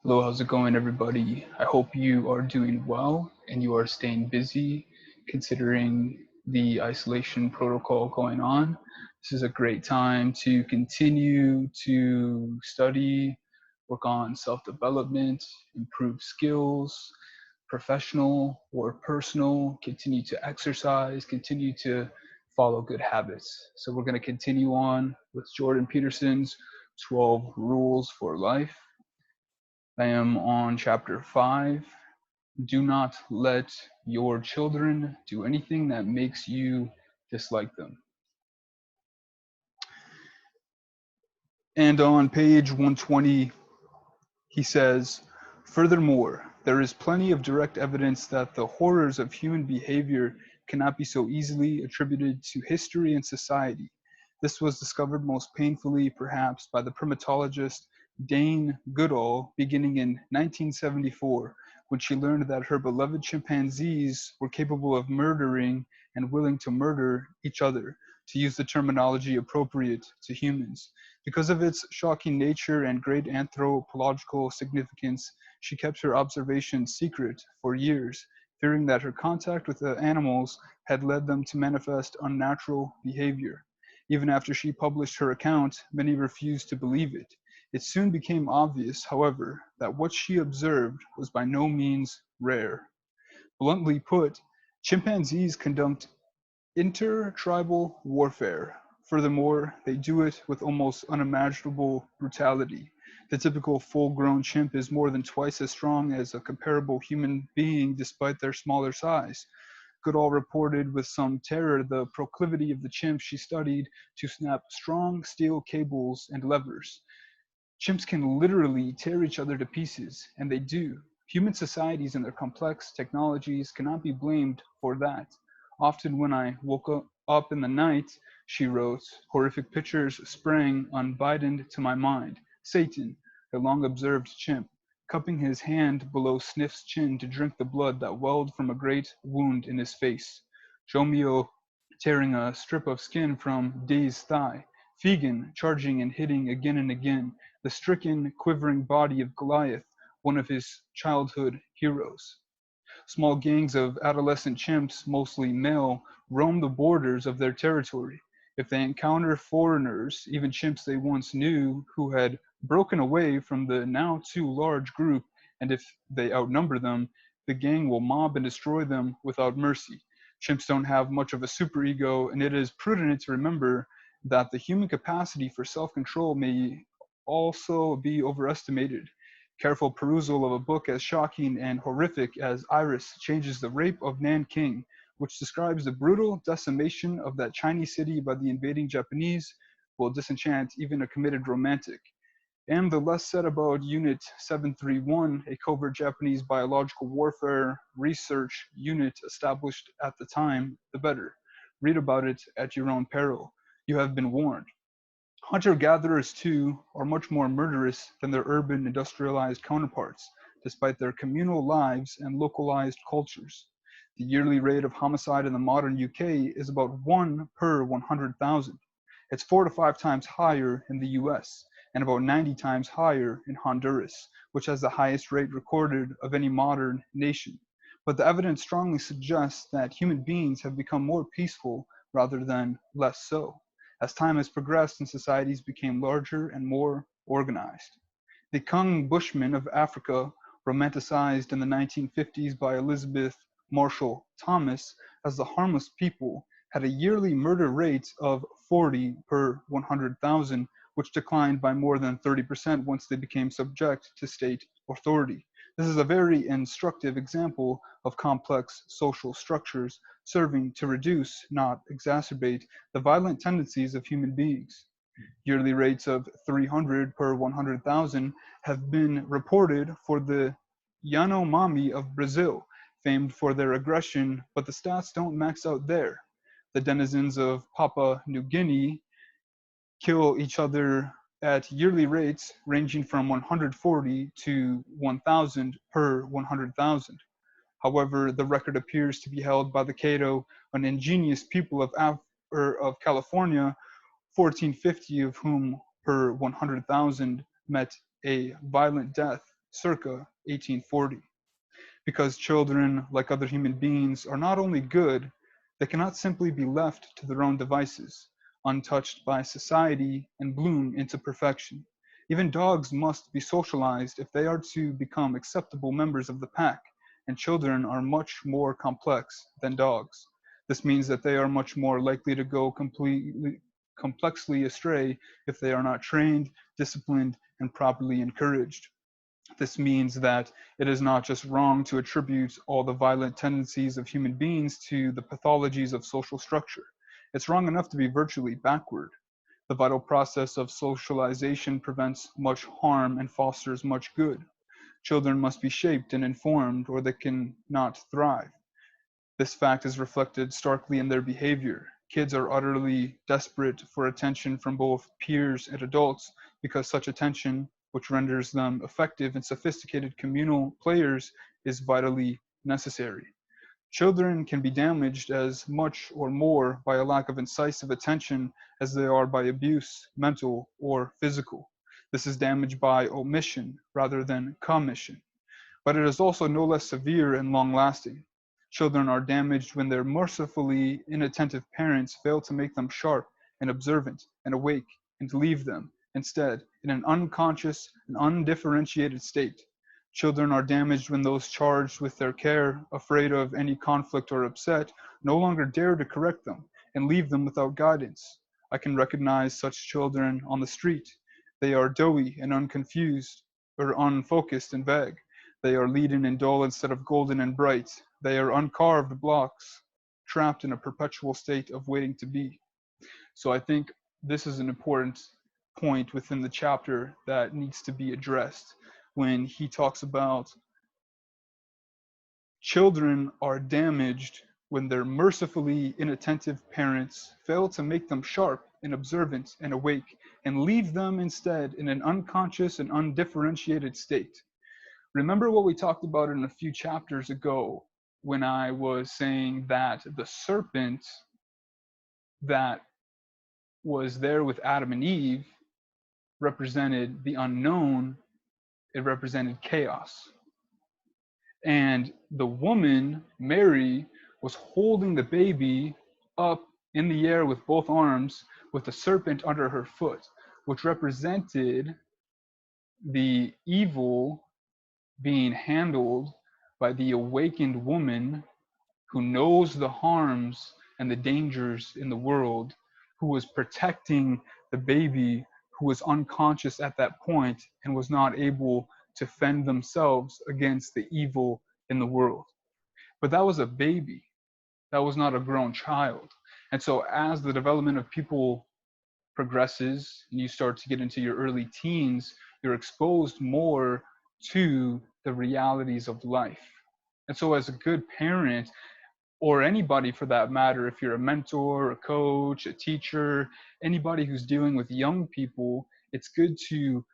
Hello, how's it going, everybody? I hope you are doing well and you are staying busy considering the isolation protocol going on. This is a great time to continue to study, work on self development, improve skills, professional or personal, continue to exercise, continue to follow good habits. So, we're going to continue on with Jordan Peterson's 12 Rules for Life. I am on chapter 5. Do not let your children do anything that makes you dislike them. And on page 120, he says, furthermore, there is plenty of direct evidence that the horrors of human behavior cannot be so easily attributed to history and society. This was discovered most painfully, perhaps, by the primatologist Dane Goodall beginning in 1974, when she learned that her beloved chimpanzees were capable of murdering and willing to murder each other, to use the terminology appropriate to humans. Because of its shocking nature and great anthropological significance, she kept her observations secret for years, fearing that her contact with the animals had led them to manifest unnatural behavior. Even after she published her account, many refused to believe it. It soon became obvious, however, that what she observed was by no means rare. Bluntly put, chimpanzees conduct intertribal warfare. Furthermore, they do it with almost unimaginable brutality. The typical full-grown chimp is more than twice as strong as a comparable human being despite their smaller size. Goodall reported with some terror the proclivity of the chimp she studied to snap strong steel cables and levers. Chimps can literally tear each other to pieces, and they do. Human societies and their complex technologies cannot be blamed for that. Often when I woke up in the night, she wrote, horrific pictures sprang unbidden to my mind. Satan, a long observed chimp, cupping his hand below Sniff's chin to drink the blood that welled from a great wound in his face. Jomio tearing a strip of skin from Day's thigh. Fegan charging and hitting again and again the stricken, quivering body of Goliath, one of his childhood heroes. Small gangs of adolescent chimps, mostly male, roam the borders of their territory. If they encounter foreigners, even chimps they once knew who had broken away from the now too large group, and if they outnumber them, the gang will mob and destroy them without mercy. Chimps don't have much of a superego, and it is prudent to remember that the human capacity for self control may also be overestimated. Careful perusal of a book as shocking and horrific as Iris Changes the Rape of Nanking, which describes the brutal decimation of that Chinese city by the invading Japanese, will disenchant even a committed romantic. And the less said about Unit 731, a covert Japanese biological warfare research unit established at the time, the better. Read about it at your own peril. You have been warned. Hunter-gatherers, too, are much more murderous than their urban industrialized counterparts, despite their communal lives and localized cultures. The yearly rate of homicide in the modern UK is about 1 per 100,000. It's 4 to 5 times higher in the US, and about 90 times higher in Honduras, which has the highest rate recorded of any modern nation. But the evidence strongly suggests that human beings have become more peaceful rather than less so as time has progressed and societies became larger and more organized. The Kung Bushmen of Africa, romanticized in the 1950s by Elizabeth Marshall Thomas as the harmless people, had a yearly murder rate of 40 per 100,000, which declined by more than 30% once they became subject to state authority. This is a very instructive example of complex social structures serving to reduce, not exacerbate, the violent tendencies of human beings. Yearly rates of 300 per 100,000 have been reported for the Yanomami of Brazil, famed for their aggression, but the stats don't max out there. The denizens of Papua New Guinea kill each other at yearly rates ranging from 140 to 1,000 per 100,000. However, the record appears to be held by the Caddo, an ingenious people of California, 1450 of whom per 100,000 met a violent death circa 1840. Because children, like other human beings, are not only good, they cannot simply be left to their own devices, untouched by society, and bloom into perfection. Even dogs must be socialized if they are to become acceptable members of the pack, and children are much more complex than dogs. This means that they are much more likely to go complexly astray if they are not trained, disciplined, and properly encouraged. This means that it is not just wrong to attribute all the violent tendencies of human beings to the pathologies of social structure. It's wrong enough to be virtually backward. The vital process of socialization prevents much harm and fosters much good. Children must be shaped and informed, or they can not thrive. This fact is reflected starkly in their behavior. Kids are utterly desperate for attention from both peers and adults because such attention, which renders them effective and sophisticated communal players, is vitally necessary. Children can be damaged as much or more by a lack of incisive attention as they are by abuse, mental or physical. This is damage by omission rather than commission, but it is also no less severe and long-lasting. Children are damaged when their mercifully inattentive parents fail to make them sharp and observant and awake and leave them, instead, in an unconscious and undifferentiated state. Children are damaged when those charged with their care, afraid of any conflict or upset, no longer dare to correct them and leave them without guidance. I can recognize such children on the street. They are doughy and unconfused, or unfocused and vague. They are leaden and dull instead of golden and bright. They are uncarved blocks, trapped in a perpetual state of waiting to be. So I think this is an important point within the chapter that needs to be addressed when he talks about children are damaged when their mercifully inattentive parents fail to make them sharp and observant and awake and leave them instead in an unconscious and undifferentiated state. Remember what we talked about in a few chapters ago when I was saying that the serpent that was there with Adam and Eve represented the unknown, it represented chaos. And the woman, Mary, was holding the baby up in the air with both arms with the serpent under her foot, which represented the evil being handled by the awakened woman who knows the harms and the dangers in the world, who was protecting the baby who was unconscious at that point and was not able to fend themselves against the evil in the world. But that was a baby, that was not a grown child. And so, as the development of people progresses and you start to get into your early teens, you're exposed more to the realities of life. And so, as a good parent, or anybody for that matter, if you're a mentor, a coach, a teacher, anybody who's dealing with young people, it's good to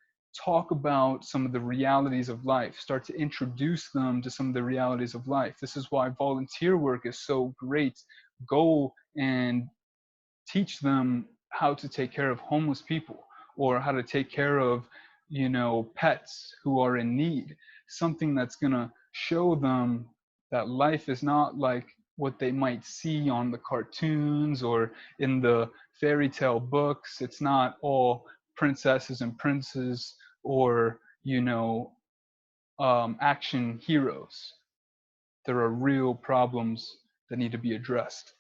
talk about some of the realities of life, start to introduce them to some of the realities of life. This is why volunteer work is so great. Go and teach them how to take care of homeless people or how to take care of pets who are in need, something that's going to show them that life is not like what they might see on the cartoons or in the fairy tale books. It's not all princesses and princes or action heroes. There are real problems that need to be addressed.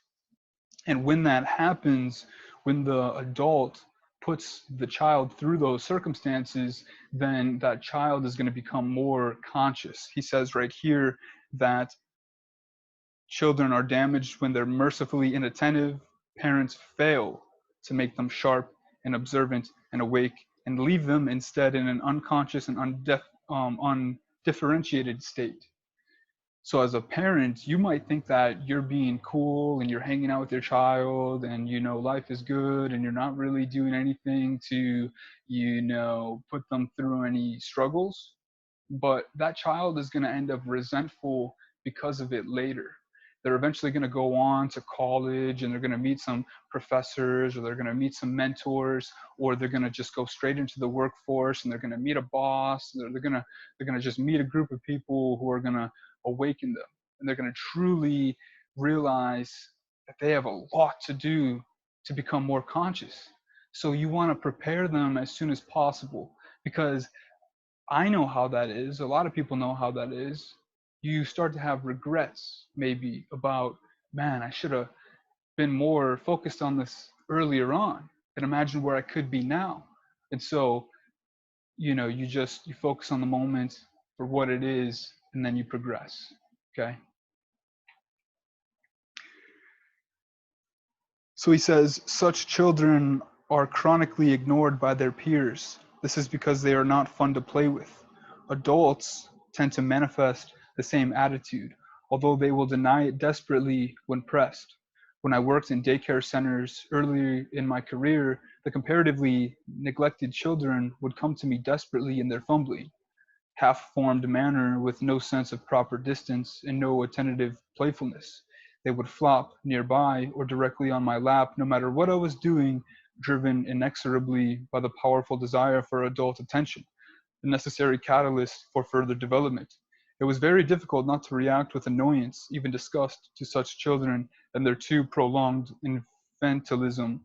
And when that happens, when the adult puts the child through those circumstances, then that child is going to become more conscious. He says right here that children are damaged when they're mercifully inattentive. Parents fail to make them sharp and observant and awake and leave them instead in an unconscious and undifferentiated state. So as a parent, you might think that you're being cool and you're hanging out with your child and life is good and you're not really doing anything to put them through any struggles, but that child is going to end up resentful because of it later. They're eventually going to go on to college and they're going to meet some professors, or they're going to meet some mentors, or they're going to just go straight into the workforce and they're going to meet a boss. They're going to just meet a group of people who are going to awaken them, and they're going to truly realize that they have a lot to do to become more conscious. So you want to prepare them as soon as possible, because I know how that is. A lot of people know how that is. You start to have regrets, maybe, about, man, I should have been more focused on this earlier on and imagine where I could be now. And so, you focus on the moment for what it is, and then you progress. Okay. So he says, such children are chronically ignored by their peers. This is because they are not fun to play with. Adults tend to manifest the same attitude, although they will deny it desperately when pressed. When I worked in daycare centers earlier in my career, the comparatively neglected children would come to me desperately in their fumbling, half-formed manner with no sense of proper distance and no attentive playfulness. They would flop nearby or directly on my lap, no matter what I was doing, driven inexorably by the powerful desire for adult attention, the necessary catalyst for further development. It was very difficult not to react with annoyance, even disgust, to such children and their too prolonged infantilism.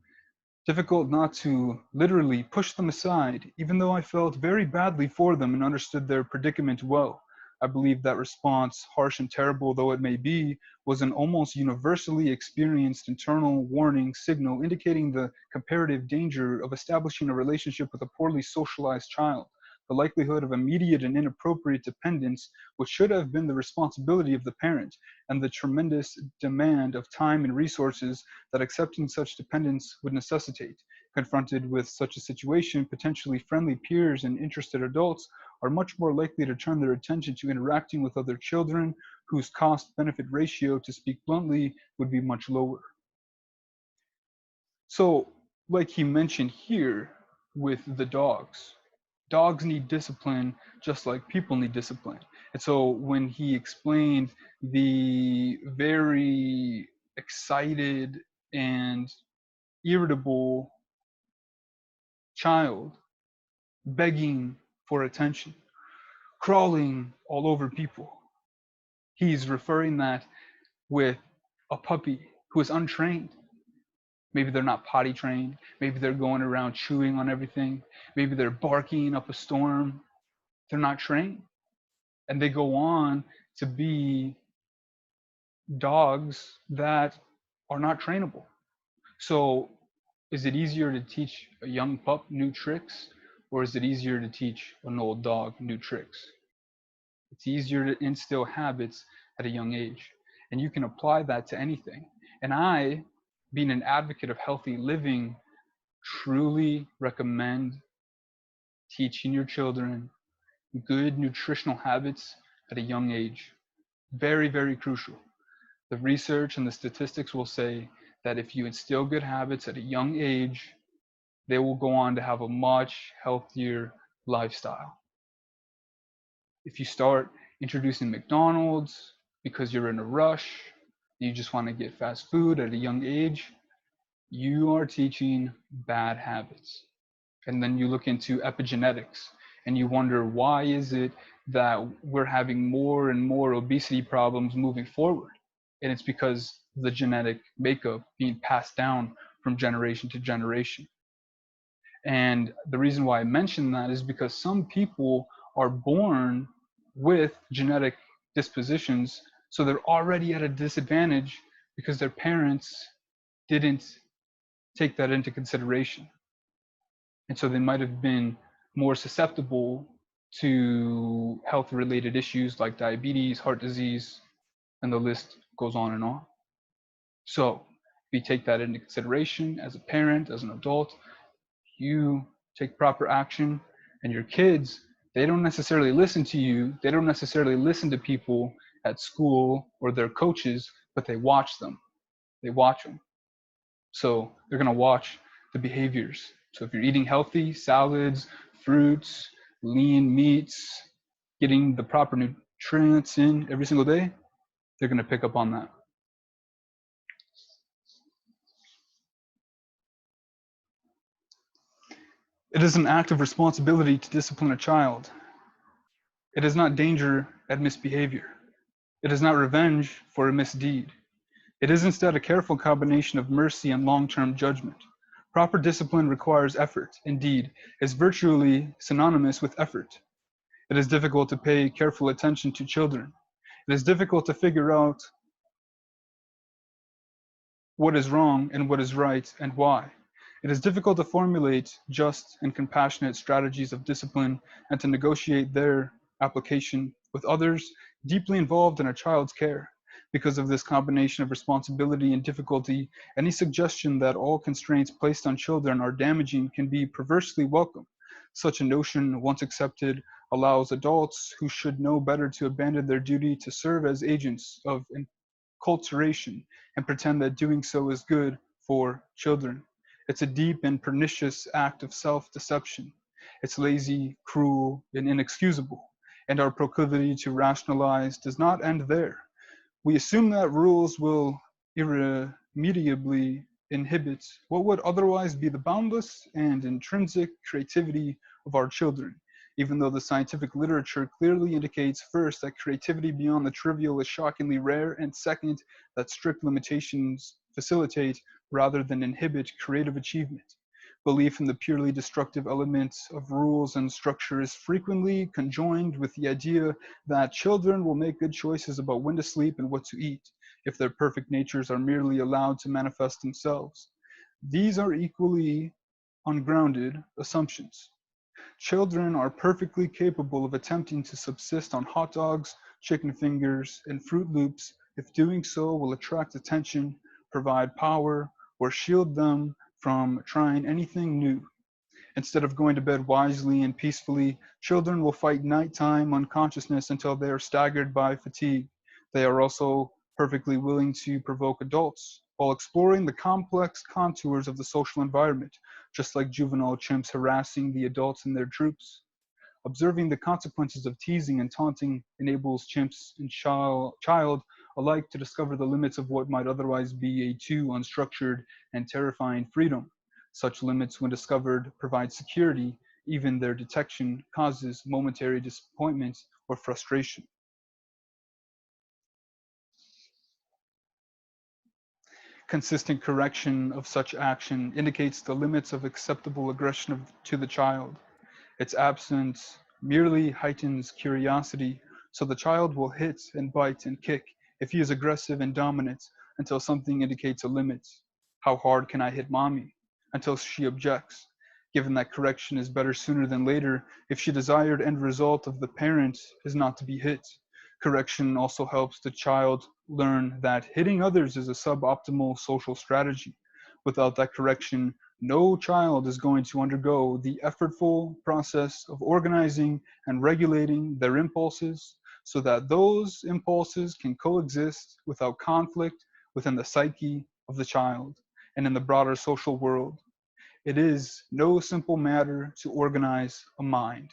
Difficult not to literally push them aside, even though I felt very badly for them and understood their predicament well. I believe that response, harsh and terrible though it may be, was an almost universally experienced internal warning signal indicating the comparative danger of establishing a relationship with a poorly socialized child, the likelihood of immediate and inappropriate dependence, which should have been the responsibility of the parent, and the tremendous demand of time and resources that accepting such dependence would necessitate. Confronted with such a situation, potentially friendly peers and interested adults are much more likely to turn their attention to interacting with other children whose cost-benefit ratio, to speak bluntly, would be much lower. So, like he mentioned here with the dogs, dogs need discipline just like people need discipline. And so when he explained the very excited and irritable child begging for attention, crawling all over people, he's referring that with a puppy who is untrained. Maybe they're not potty trained. Maybe they're going around chewing on everything. Maybe they're barking up a storm. They're not trained. And they go on to be dogs that are not trainable. So is it easier to teach a young pup new tricks, or is it easier to teach an old dog new tricks? It's easier to instill habits at a young age. And you can apply that to anything. And I, being an advocate of healthy living, truly recommend teaching your children good nutritional habits at a young age. Very, very crucial. The research and the statistics will say that if you instill good habits at a young age, they will go on to have a much healthier lifestyle. If you start introducing McDonald's because you're in a rush, you just want to get fast food at a young age, you are teaching bad habits. And then you look into epigenetics and you wonder, why is it that we're having more and more obesity problems moving forward? And it's because the genetic makeup being passed down from generation to generation. And the reason why I mention that is because some people are born with genetic dispositions, so they're already at a disadvantage because their parents didn't take that into consideration. And so they might have been more susceptible to health related issues like diabetes, heart disease, and the list goes on and on. So if you take that into consideration as a parent, as an adult, you take proper action, and your kids, they don't necessarily listen to you. They don't necessarily listen to people at school or their coaches, but they watch them. They watch them. So they're going to watch the behaviors. So if you're eating healthy, salads, fruits, lean meats, getting the proper nutrients in every single day, they're going to pick up on that. It is an act of responsibility to discipline a child. It is not danger at misbehavior. It is not revenge for a misdeed. It is instead a careful combination of mercy and long-term judgment. Proper discipline requires effort, indeed, is virtually synonymous with effort. It is difficult to pay careful attention to children. It is difficult to figure out what is wrong and what is right and why. It is difficult to formulate just and compassionate strategies of discipline and to negotiate their application with others deeply involved in a child's care. Because of this combination of responsibility and difficulty, any suggestion that all constraints placed on children are damaging can be perversely welcome. Such a notion, once accepted, allows adults who should know better to abandon their duty to serve as agents of acculturation and pretend that doing so is good for children. It's a deep and pernicious act of self deception. It's lazy, cruel, and inexcusable, and our proclivity to rationalize does not end there. We assume that rules will irremediably inhibit what would otherwise be the boundless and intrinsic creativity of our children, even though the scientific literature clearly indicates first that creativity beyond the trivial is shockingly rare, and second, that strict limitations facilitate rather than inhibit creative achievement. Belief in the purely destructive elements of rules and structure is frequently conjoined with the idea that children will make good choices about when to sleep and what to eat if their perfect natures are merely allowed to manifest themselves. These are equally ungrounded assumptions. Children are perfectly capable of attempting to subsist on hot dogs, chicken fingers, and Fruit Loops if doing so will attract attention, provide power, or shield them from trying anything new. Instead of going to bed wisely and peacefully, children will fight nighttime unconsciousness until they are staggered by fatigue. They are also perfectly willing to provoke adults while exploring the complex contours of the social environment, just like juvenile chimps harassing the adults in their troops. Observing the consequences of teasing and taunting enables chimps and child alike to discover the limits of what might otherwise be a too unstructured and terrifying freedom. Such limits, when discovered, provide security; even their detection causes momentary disappointment or frustration. Consistent correction of such action indicates the limits of acceptable aggression to the child. Its absence merely heightens curiosity, so the child will hit and bite and kick if he is aggressive and dominant until something indicates a limit. How hard can I hit mommy? Until she objects. Given that correction is better sooner than later, if she desired end result of the parent is not to be hit. Correction also helps the child learn that hitting others is a suboptimal social strategy. Without that correction, no child is going to undergo the effortful process of organizing and regulating their impulses so that those impulses can coexist without conflict within the psyche of the child and in the broader social world. It is no simple matter to organize a mind.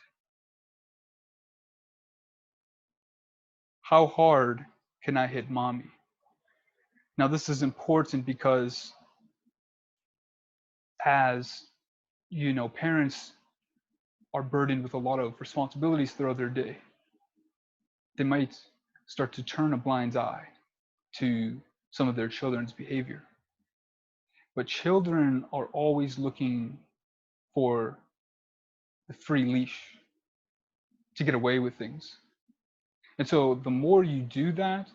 How hard can I hit mommy? Now, this is important because as parents are burdened with a lot of responsibilities throughout their day, they might start to turn a blind eye to some of their children's behavior. But children are always looking for the free leash to get away with things. And so the more you do that,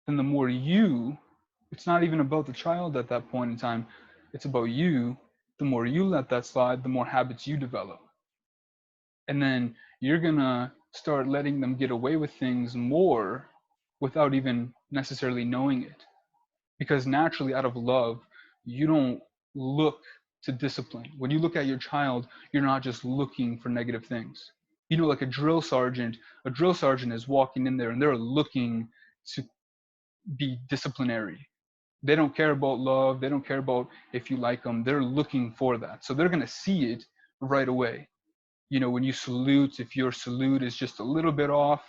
then the more it's not even about the child at that point in time, it's about you. The more you let that slide, the more habits you develop. And then you're going to start letting them get away with things more without even necessarily knowing it. Because naturally, out of love, you don't look to discipline. When you look at your child, you're not just looking for negative things. Like a drill sergeant is walking in there and they're looking to be disciplinary. They don't care about love. They don't care about if you like them. They're looking for that. So they're going to see it right away. When you salute, if your salute is just a little bit off,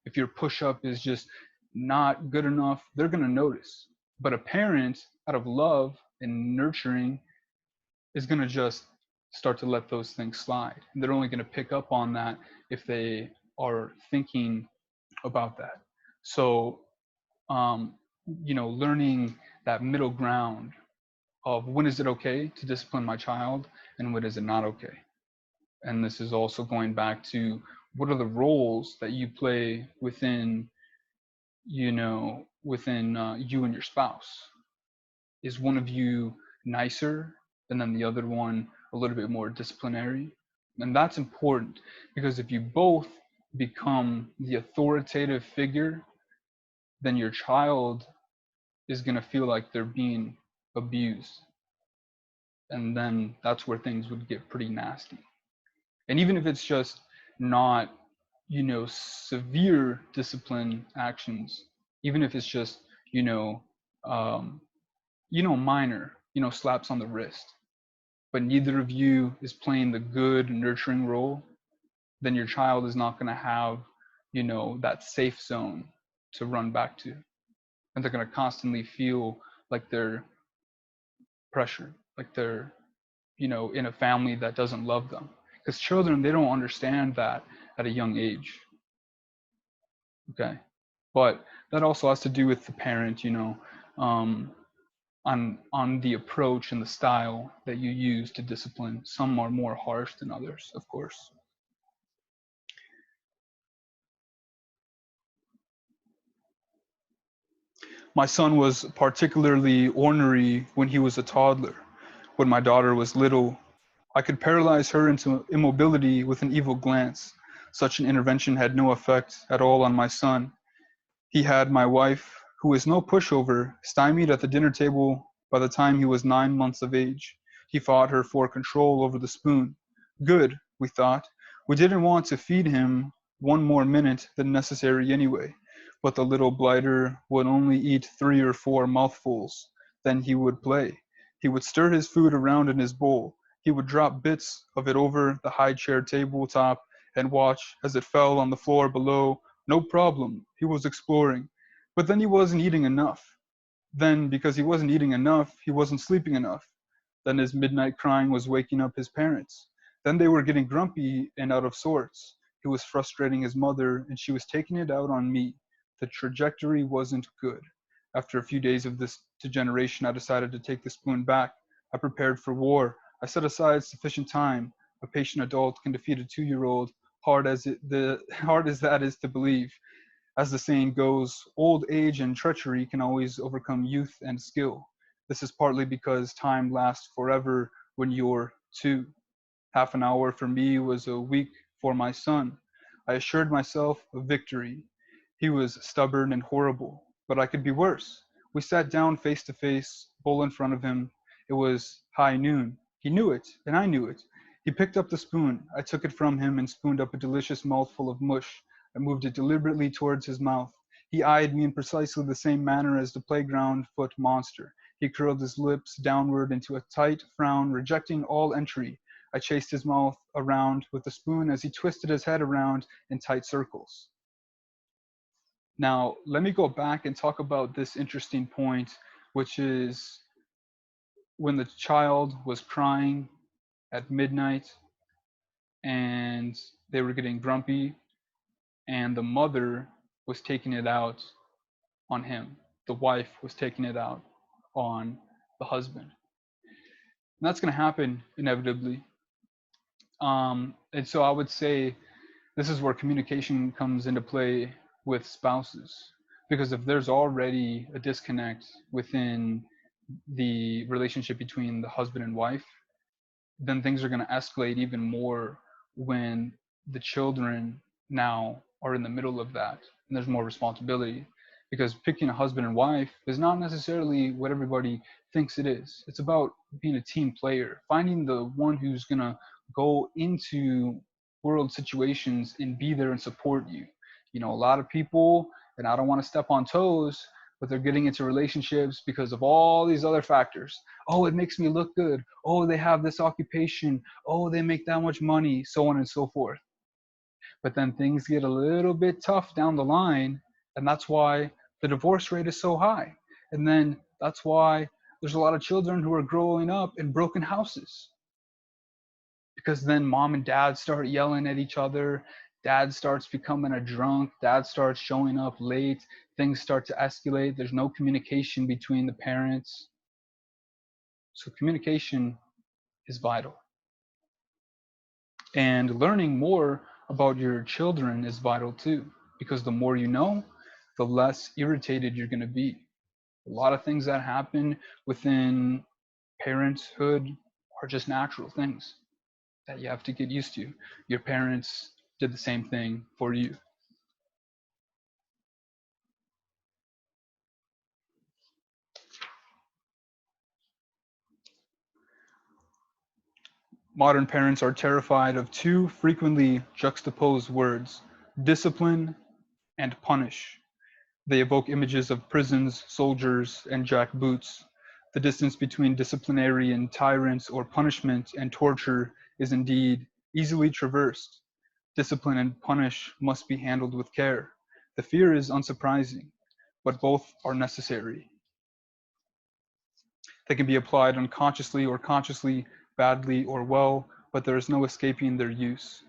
if your push up is just not good enough, they're going to notice. But a parent, out of love and nurturing, is going to just start to let those things slide. And they're only going to pick up on that if they are thinking about that. So, um, learning that middle ground of when is it okay to discipline my child and when is it not okay. And this is also going back to what are the roles that you play within, you and your spouse. Is one of you nicer and then the other one a little bit more disciplinary? And that's important because if you both become the authoritative figure, then your child is going to feel like they're being abused. And then that's where things would get pretty nasty. And even if it's just not, severe discipline actions, even if it's just, you know, um, minor, slaps on the wrist, but neither of you is playing the good, nurturing role, then your child is not going to have, that safe zone to run back to. And they're going to constantly feel like they're pressured, like they're, in a family that doesn't love them. Because children, they don't understand that at a young age. Okay. But that also has to do with the parent, um, on the approach and the style that you use to discipline. Some are more harsh than others, of course. My son was particularly ornery when he was a toddler. When my daughter was little, I could paralyze her into immobility with an evil glance. Such an intervention had no effect at all on my son. He had my wife, who is no pushover, stymied at the dinner table by the time he was 9 months of age. He fought her for control over the spoon. Good, we thought. We didn't want to feed him one more minute than necessary anyway. But the little blighter would only eat 3 or 4 mouthfuls. Then he would play. He would stir his food around in his bowl. He would drop bits of it over the high chair table top and watch as it fell on the floor below. No problem, he was exploring. But then he wasn't eating enough. Then, because he wasn't eating enough, he wasn't sleeping enough. Then his midnight crying was waking up his parents. Then they were getting grumpy and out of sorts. He was frustrating his mother, and she was taking it out on me. The trajectory wasn't good. After a few days of this degeneration, I decided to take the spoon back. I prepared for war. I set aside sufficient time. A patient adult can defeat a 2-year-old, hard as that is to believe. As the saying goes, old age and treachery can always overcome youth and skill. This is partly because time lasts forever when you're two. Half an hour for me was a week for my son. I assured myself of victory. He was stubborn and horrible, but I could be worse. We sat down face to face, bowl in front of him. It was high noon. He knew it, and I knew it. He picked up the spoon. I took it from him and spooned up a delicious mouthful of mush. I moved it deliberately towards his mouth. He eyed me in precisely the same manner as the playground foot monster. He curled his lips downward into a tight frown, rejecting all entry. I chased his mouth around with the spoon as he twisted his head around in tight circles. Now, let me go back and talk about this interesting point, which is when the child was crying at midnight and they were getting grumpy, and the mother was taking it out on him. The wife was taking it out on the husband. And that's going to happen inevitably. And so I would say this is where communication comes into play with spouses. Because if there's already a disconnect within the relationship between the husband and wife, then things are going to escalate even more when the children now are in the middle of that and there's more responsibility. Because picking a husband and wife is not necessarily what everybody thinks it is. It's about being a team player, finding the one who's going to go into world situations and be there and support you. A lot of people, and I don't want to step on toes, but they're getting into relationships because of all these other factors. Oh, it makes me look good. Oh, they have this occupation. Oh, they make that much money, so on and so forth. But then things get a little bit tough down the line, and that's why the divorce rate is so high. And then that's why there's a lot of children who are growing up in broken houses. because then mom and dad start yelling at each other. Dad starts becoming a drunk. Dad starts showing up late. Things start to escalate. There's no communication between the parents. So communication is vital. And learning more about your children is vital too, because the more you know, the less irritated you're going to be. A lot of things that happen within parenthood are just natural things that you have to get used to. Your parents did the same thing for you. Modern parents are terrified of two frequently juxtaposed words: discipline and punish. They evoke images of prisons, soldiers, and jackboots. The distance between disciplinarian tyrants or punishment and torture is indeed easily traversed. Discipline and punish must be handled with care. The fear is unsurprising, but both are necessary. They can be applied unconsciously or consciously, badly or well, but there is no escaping their use.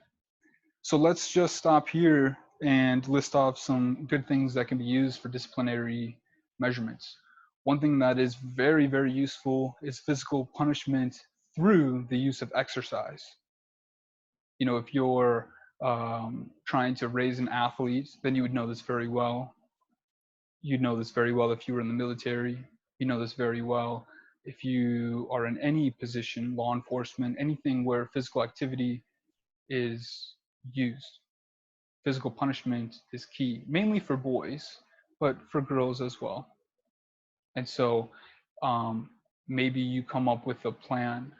So let's just stop here and list off some good things that can be used for disciplinary measurements. One thing that is very, very useful is physical punishment through the use of exercise. You know, if you're trying to raise an athlete, then you would know this very well. You'd know this very well if you were in the military. You know this very well if you are in any position, law enforcement, anything where physical activity is used. Physical punishment is key, mainly for boys, but for girls as well. And so um, maybe you come up with a plan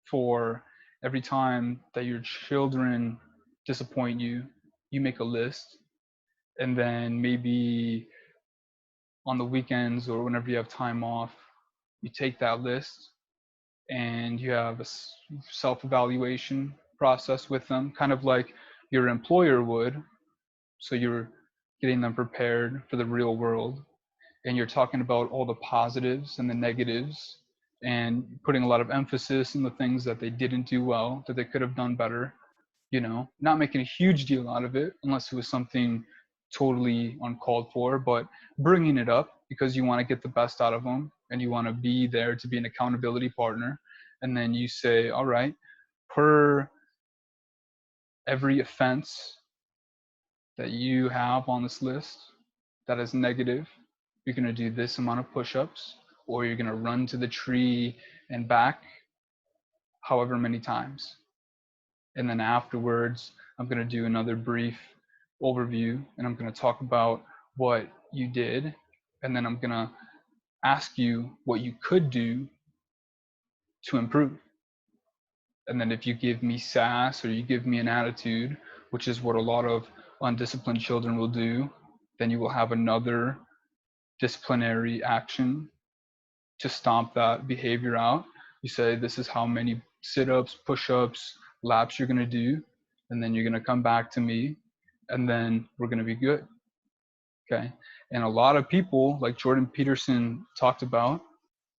for every time that your children disappoint you, you make a list. And then maybe on the weekends or whenever you have time off, you take that list and you have a self evaluation process with them, kind of like your employer would. So you're getting them prepared for the real world, and you're talking about all the positives and the negatives and putting a lot of emphasis in the things that they didn't do well, that they could have done better, you know, not making a huge deal out of it unless it was something totally uncalled for, but bringing it up because you want to get the best out of them and you want to be there to be an accountability partner. And then you say, all right, per every offense that you have on this list that is negative, you're going to do this amount of push-ups, or you're going to run to the tree and back however many times. And then afterwards, I'm going to do another brief overview and I'm going to talk about what you did. And then I'm going to ask you what you could do to improve. And then if you give me sass or you give me an attitude, which is what a lot of undisciplined children will do, then you will have another disciplinary action to stomp that behavior out. You say, this is how many sit ups, push ups, laps you're going to do. And then you're going to come back to me. And then we're going to be good. Okay. And a lot of people, like Jordan Peterson talked about,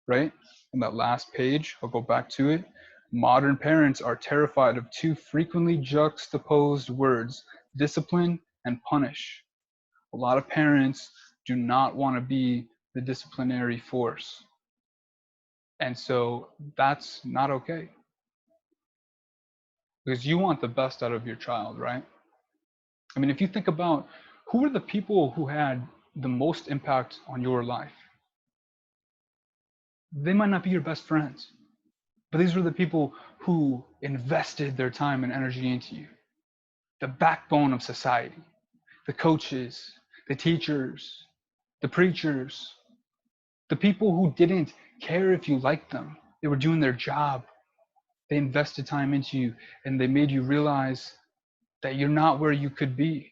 right? On that last page, I'll go back to it. Modern parents are terrified of two frequently juxtaposed words: discipline and punish. A lot of parents do not want to be the disciplinary force. And so that's not okay. Because you want the best out of your child, right? I mean, if you think about who are the people who had the most impact on your life, they might not be your best friends, but these were the people who invested their time and energy into you. The backbone of society, the coaches, the teachers, the preachers, the people who didn't care if you liked them. They were doing their job. They invested time into you and they made you realize that you're not where you could be.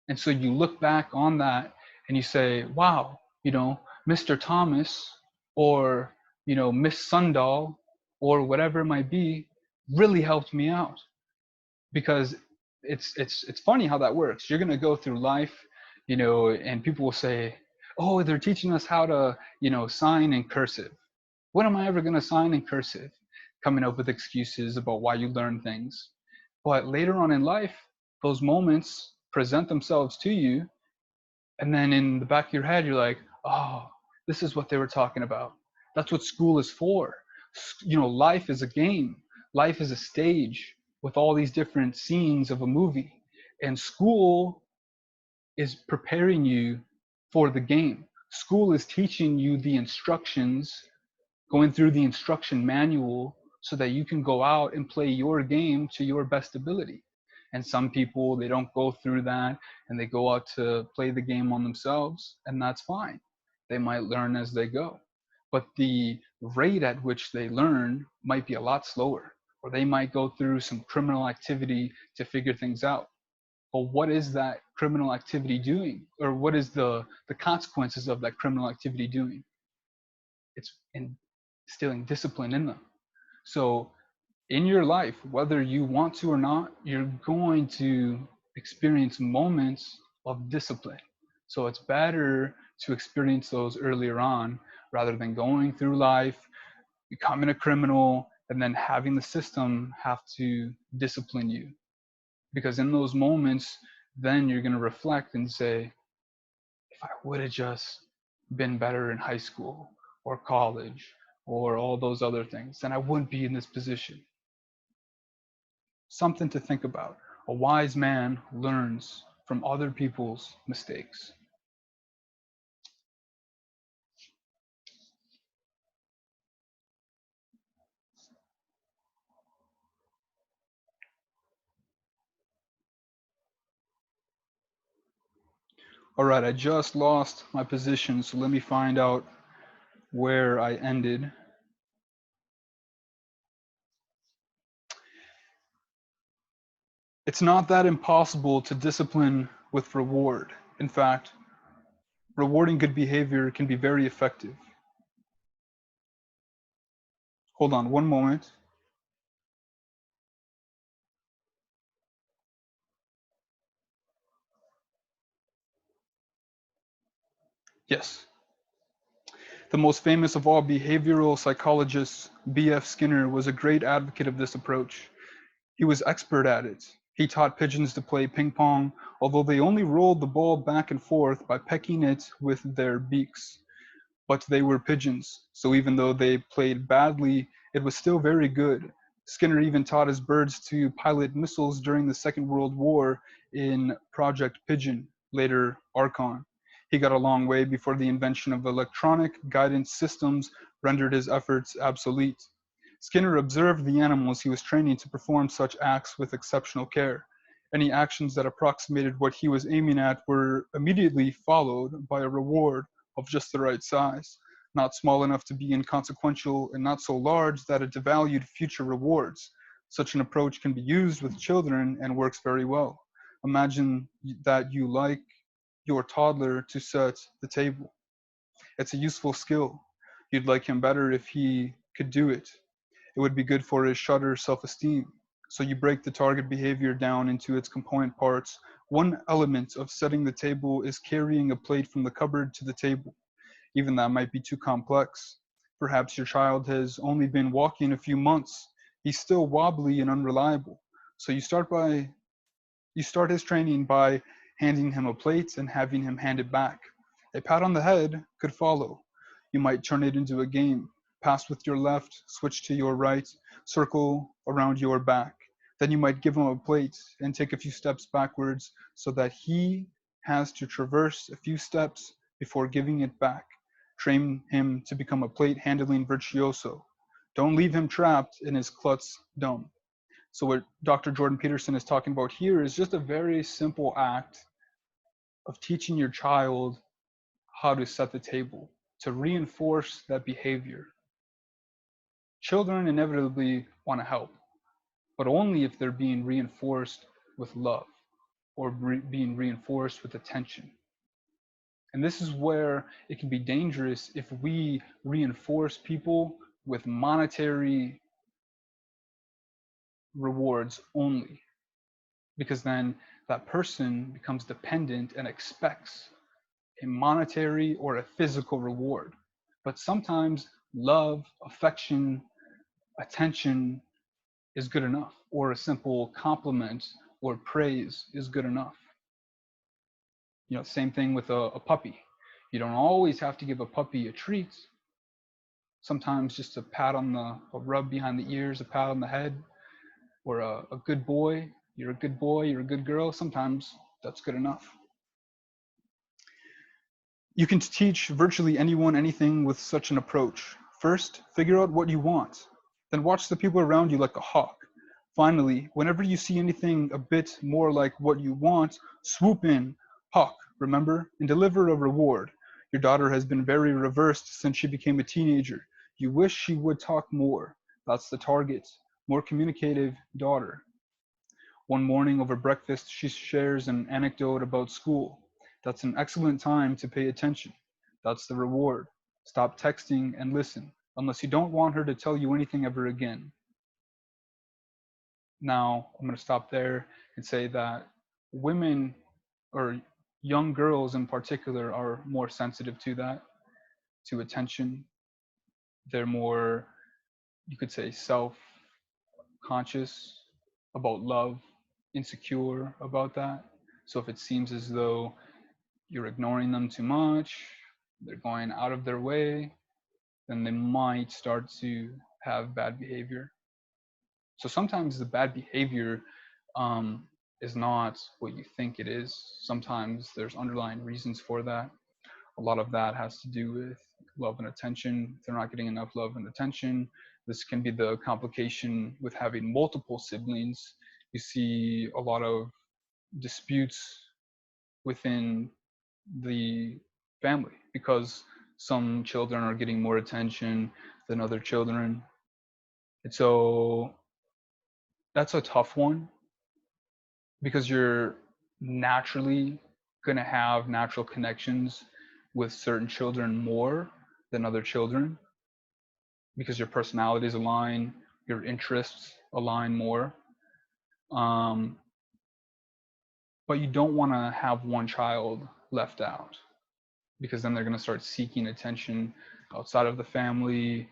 And so you look back on that and you say, wow, you know, Mr. Thomas or, you know, Miss Sundahl or whatever it might be really helped me out. Because it's funny how that works. You're going to go through life, you know, and people will say, oh, they're teaching us how to, you know, sign in cursive. When am I ever going to sign in cursive? coming up with excuses about why you learn things. But later on in life, those moments present themselves to you, and then in the back of your head, you're like, oh, this is what they were talking about. That's what school is for. Life is a game, life is a stage with all these different scenes of a movie. And school is preparing you for the game. School is teaching you the instructions, going through the instruction manual so that you can go out and play your game to your best ability. And some people, they don't go through that and they go out to play the game on themselves, and that's fine. They might learn as they go. But the rate at which they learn might be a lot slower, or they might go through some criminal activity to figure things out. But what is that criminal activity doing? Or what is the consequences of that criminal activity doing? It's instilling discipline in them. So in your life, whether you want to or not, you're going to experience moments of discipline. So it's better to experience those earlier on rather than going through life, becoming a criminal, and then having the system have to discipline you. Because in those moments, then you're going to reflect and say, if I would have just been better in high school or college or all those other things, then I wouldn't be in this position. Something to think about. A wise man learns from other people's mistakes. All right, I just lost my position, so let me find out where I ended. It's not that impossible to discipline with reward. In fact, rewarding good behavior can be very effective. Hold on one moment. Yes. The most famous of all behavioral psychologists, B.F. Skinner, was a great advocate of this approach. He was expert at it. He taught pigeons to play ping pong, although they only rolled the ball back and forth by pecking it with their beaks. But they were pigeons, so even though they played badly, it was still very good. Skinner even taught his birds to pilot missiles during the Second World War in Project Pigeon, later Archon. He got a long way before the invention of electronic guidance systems rendered his efforts obsolete. Skinner observed the animals he was training to perform such acts with exceptional care. Any actions that approximated what he was aiming at were immediately followed by a reward of just the right size, not small enough to be inconsequential and not so large that it devalued future rewards. Such an approach can be used with children and works very well. Imagine that you like your toddler to set the table. It's a useful skill. You'd like him better if he could do it. It would be good for his shudder self-esteem. So you break the target behavior down into its component parts. One element of setting the table is carrying a plate from the cupboard to the table. Even that might be too complex. Perhaps your child has only been walking a few months. He's still wobbly and unreliable. So you start his training by handing him a plate and having him hand it back. A pat on the head could follow. You might turn it into a game. Pass with your left, switch to your right, circle around your back. Then you might give him a plate and take a few steps backwards so that he has to traverse a few steps before giving it back. Train him to become a plate handling virtuoso. Don't leave him trapped in his klutz dome. So what Dr. Jordan Peterson is talking about here is just a very simple act of teaching your child how to set the table, to reinforce that behavior. Children inevitably want to help, but only if they're being reinforced with love or being reinforced with attention. And this is where it can be dangerous if we reinforce people with monetary rewards only, because then that person becomes dependent and expects a monetary or a physical reward. But sometimes love, affection, attention is good enough, or a simple compliment or praise is good enough. Same thing with a puppy. You don't always have to give a puppy a treat. Sometimes just a pat on a rub behind the ears, a pat on the head, or a good boy. You're a good boy, you're a good girl. Sometimes that's good enough. You can teach virtually anyone anything with such an approach. First, figure out what you want. Then watch the people around you like a hawk. Finally, whenever you see anything a bit more like what you want, swoop in, hawk, remember, and deliver a reward. Your daughter has been very reversed since she became a teenager. You wish she would talk more. That's the target. More communicative daughter. One morning over breakfast, she shares an anecdote about school. That's an excellent time to pay attention. That's the reward. Stop texting and listen, unless you don't want her to tell you anything ever again. Now, I'm going to stop there and say that women, or young girls in particular, are more sensitive to that, to attention. They're more, you could say, self conscious about love, insecure about that. So if it seems as though you're ignoring them too much, they're going out of their way, then they might start to have bad behavior. So sometimes the bad behavior is not what you think it is. Sometimes there's underlying reasons for that. A lot of that has to do with love and attention. If they're not getting enough love and attention, this can be the complication with having multiple siblings. You see a lot of disputes within the family because some children are getting more attention than other children. And so that's a tough one because you're naturally going to have natural connections with certain children more than other children because your personalities align, your interests align more. Um, but you don't want to have one child left out because then they're going to start seeking attention outside of the family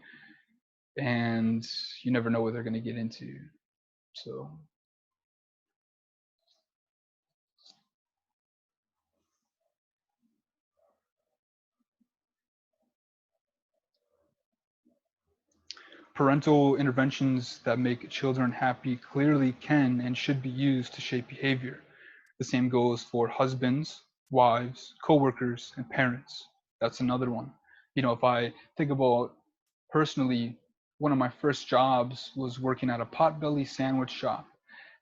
and you never know what they're going to get into. So parental interventions that make children happy clearly can and should be used to shape behavior. The same goes for husbands, wives, coworkers, and parents. That's another one. If I think about personally, one of my first jobs was working at a potbelly sandwich shop.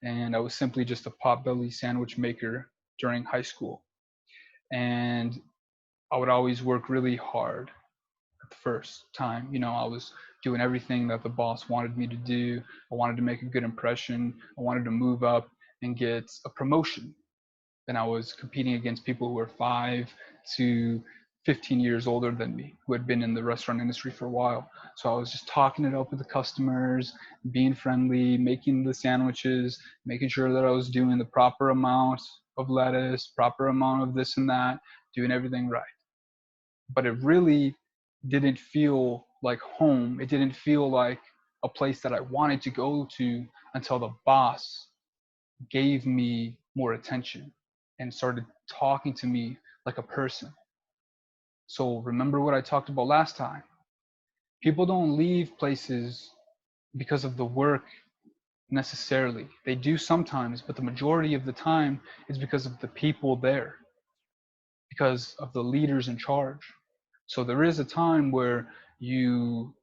And I was simply just a potbelly sandwich maker during high school. And I would always work really hard at the first time. I was doing everything that the boss wanted me to do. I wanted to make a good impression. I wanted to move up and get a promotion. And I was competing against people who were 5 to 15 years older than me, who had been in the restaurant industry for a while. So I was just talking it up with the customers, being friendly, making the sandwiches, making sure that I was doing the proper amount of lettuce, proper amount of this and that, doing everything right. But it really didn't feel like home. It didn't feel like a place that I wanted to go to until the boss gave me more attention and started talking to me like a person. So remember what I talked about last time. People don't leave places because of the work necessarily. They do sometimes, but the majority of the time is because of the people there, because of the leaders in charge. So there is a time where you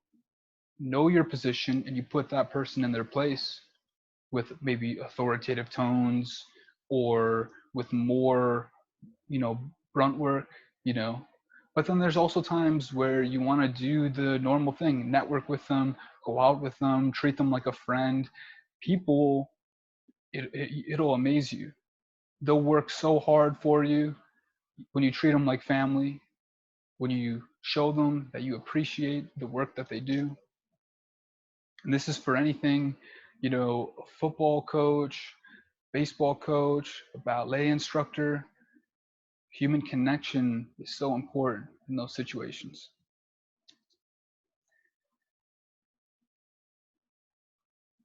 know your position and you put that person in their place with maybe authoritative tones or with more, grunt work, you know. But then there's also times where you want to do the normal thing, network with them, go out with them, treat them like a friend. People, it'll amaze you. They'll work so hard for you when you treat them like family, when you show them that you appreciate the work that they do. And this is for anything, a football coach, baseball coach, a ballet instructor. Human connection is so important in those situations.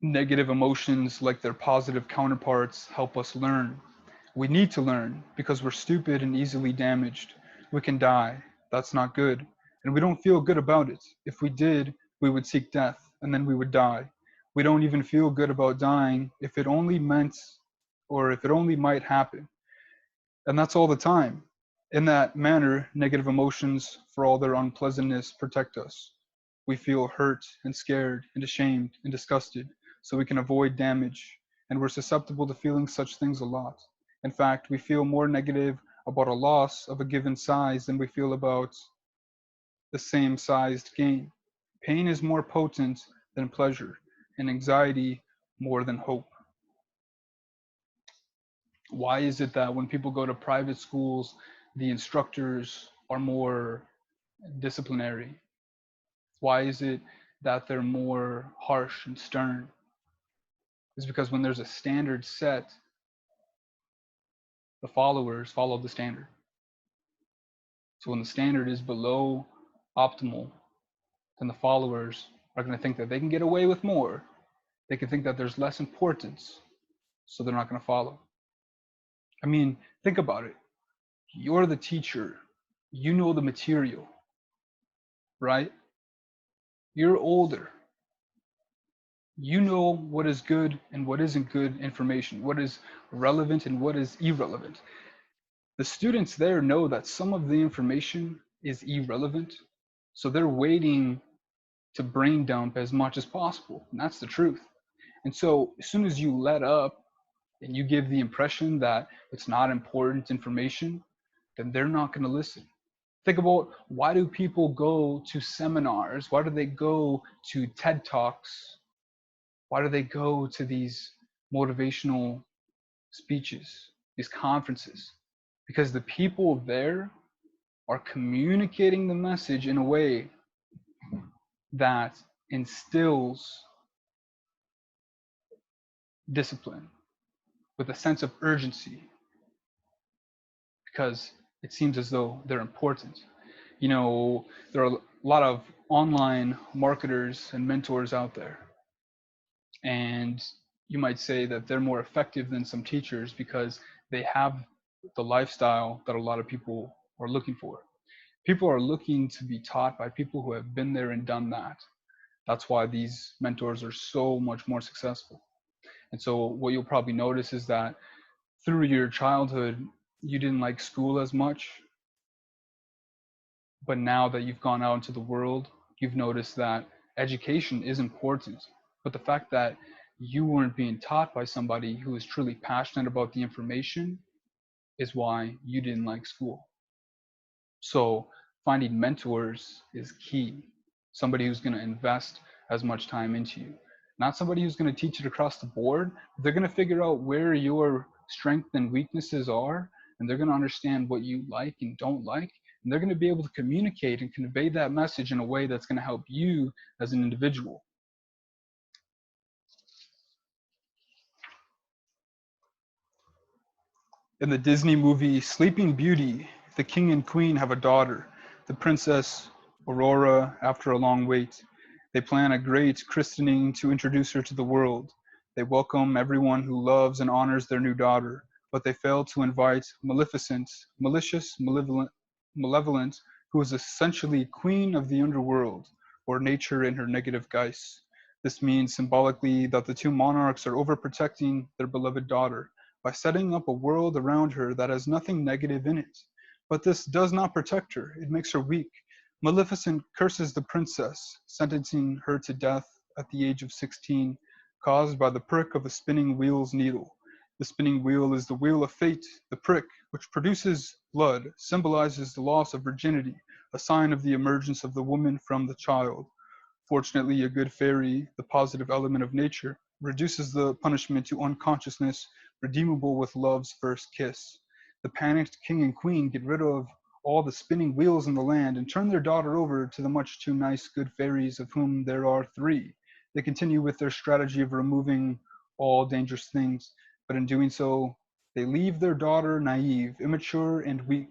Negative emotions, like their positive counterparts, help us learn. We need to learn because we're stupid and easily damaged. We can die. That's not good. And we don't feel good about it. If we did, we would seek death and then we would die. We don't even feel good about dying if it only meant or if it only might happen. And that's all the time. In that manner, negative emotions, for all their unpleasantness, protect us. We feel hurt and scared and ashamed and disgusted, so we can avoid damage, and we're susceptible to feeling such things a lot. In fact, we feel more negative about a loss of a given size than we feel about the same sized gain. Pain is more potent than pleasure, and anxiety more than hope. Why is it that when people go to private schools, the instructors are more disciplinary? Why is it that they're more harsh and stern? It's because when there's a standard set, the followers follow the standard. So when the standard is below optimal, then the followers are going to think that they can get away with more. They can think that there's less importance, so they're not going to follow. I mean, think about it. You're the teacher. You know the material, right? You're older. You know what is good and what isn't good information, what is relevant and what is irrelevant. The students there know that some of the information is irrelevant, so they're waiting to brain dump as much as possible, and that's the truth. And so as soon as you let up and you give the impression that it's not important information, then they're not going to listen. Think about, why do people go to seminars? Why do they go to TED Talks? Why do they go to these motivational speeches, these conferences? Because the people there are communicating the message in a way that instills discipline with a sense of urgency, because it seems as though they're important. You know, there are a lot of online marketers and mentors out there, and you might say that they're more effective than some teachers because they have the lifestyle that a lot of people are looking for. People are looking to be taught by people who have been there and done that. That's why these mentors are so much more successful. And so what you'll probably notice is that through your childhood, you didn't like school as much, but now that you've gone out into the world, you've noticed that education is important. But the fact that you weren't being taught by somebody who is truly passionate about the information is why you didn't like school. So finding mentors is key. Somebody who's going to invest as much time into you. Not somebody who's going to teach it across the board. They're going to figure out where your strengths and weaknesses are, and they're going to understand what you like and don't like. And they're going to be able to communicate and convey that message in a way that's going to help you as an individual. In the Disney movie Sleeping Beauty, the king and queen have a daughter, the princess Aurora, after a long wait. They plan a great christening to introduce her to the world. They welcome everyone who loves and honors their new daughter, but they fail to invite Maleficent, malicious, malevolent, who is essentially queen of the underworld, or nature in her negative guise. This means symbolically that the two monarchs are overprotecting their beloved daughter by setting up a world around her that has nothing negative in it. But this does not protect her, it makes her weak. Maleficent curses the princess, sentencing her to death at the age of 16, caused by the prick of a spinning wheel's needle. The spinning wheel is the wheel of fate. The prick, which produces blood, symbolizes the loss of virginity, a sign of the emergence of the woman from the child. Fortunately, a good fairy, the positive element of nature, reduces the punishment to unconsciousness, redeemable with love's first kiss. The panicked king and queen get rid of all the spinning wheels in the land and turn their daughter over to the much too nice good fairies, of whom there are three. They continue with their strategy of removing all dangerous things, but in doing so, they leave their daughter naive, immature, and weak.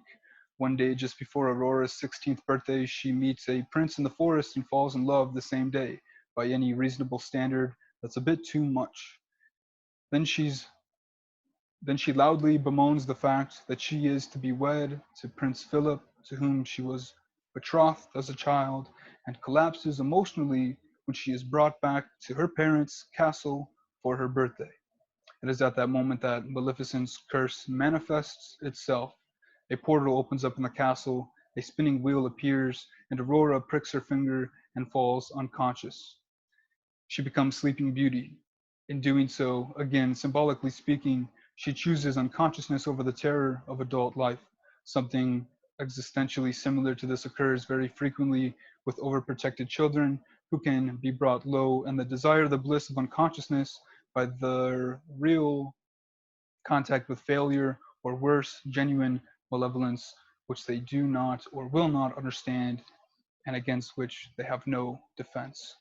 One day, just before Aurora's 16th birthday, she meets a prince in the forest and falls in love the same day. By any reasonable standard, That's a bit too much. Then she's then she loudly bemoans the fact that she is to be wed to Prince Philip, to whom she was betrothed as a child, and collapses emotionally when she is brought back to her parents' castle for her birthday. It is at that moment that Maleficent's curse manifests itself. A portal opens up in the castle, a spinning wheel appears, and Aurora pricks her finger and falls unconscious. She becomes Sleeping Beauty. In doing so, again, symbolically speaking, she chooses unconsciousness over the terror of adult life. Something existentially similar to this occurs very frequently with overprotected children who can be brought low and the desire the bliss of unconsciousness by their real contact with failure, or worse, genuine malevolence, which they do not or will not understand and against which they have no defense.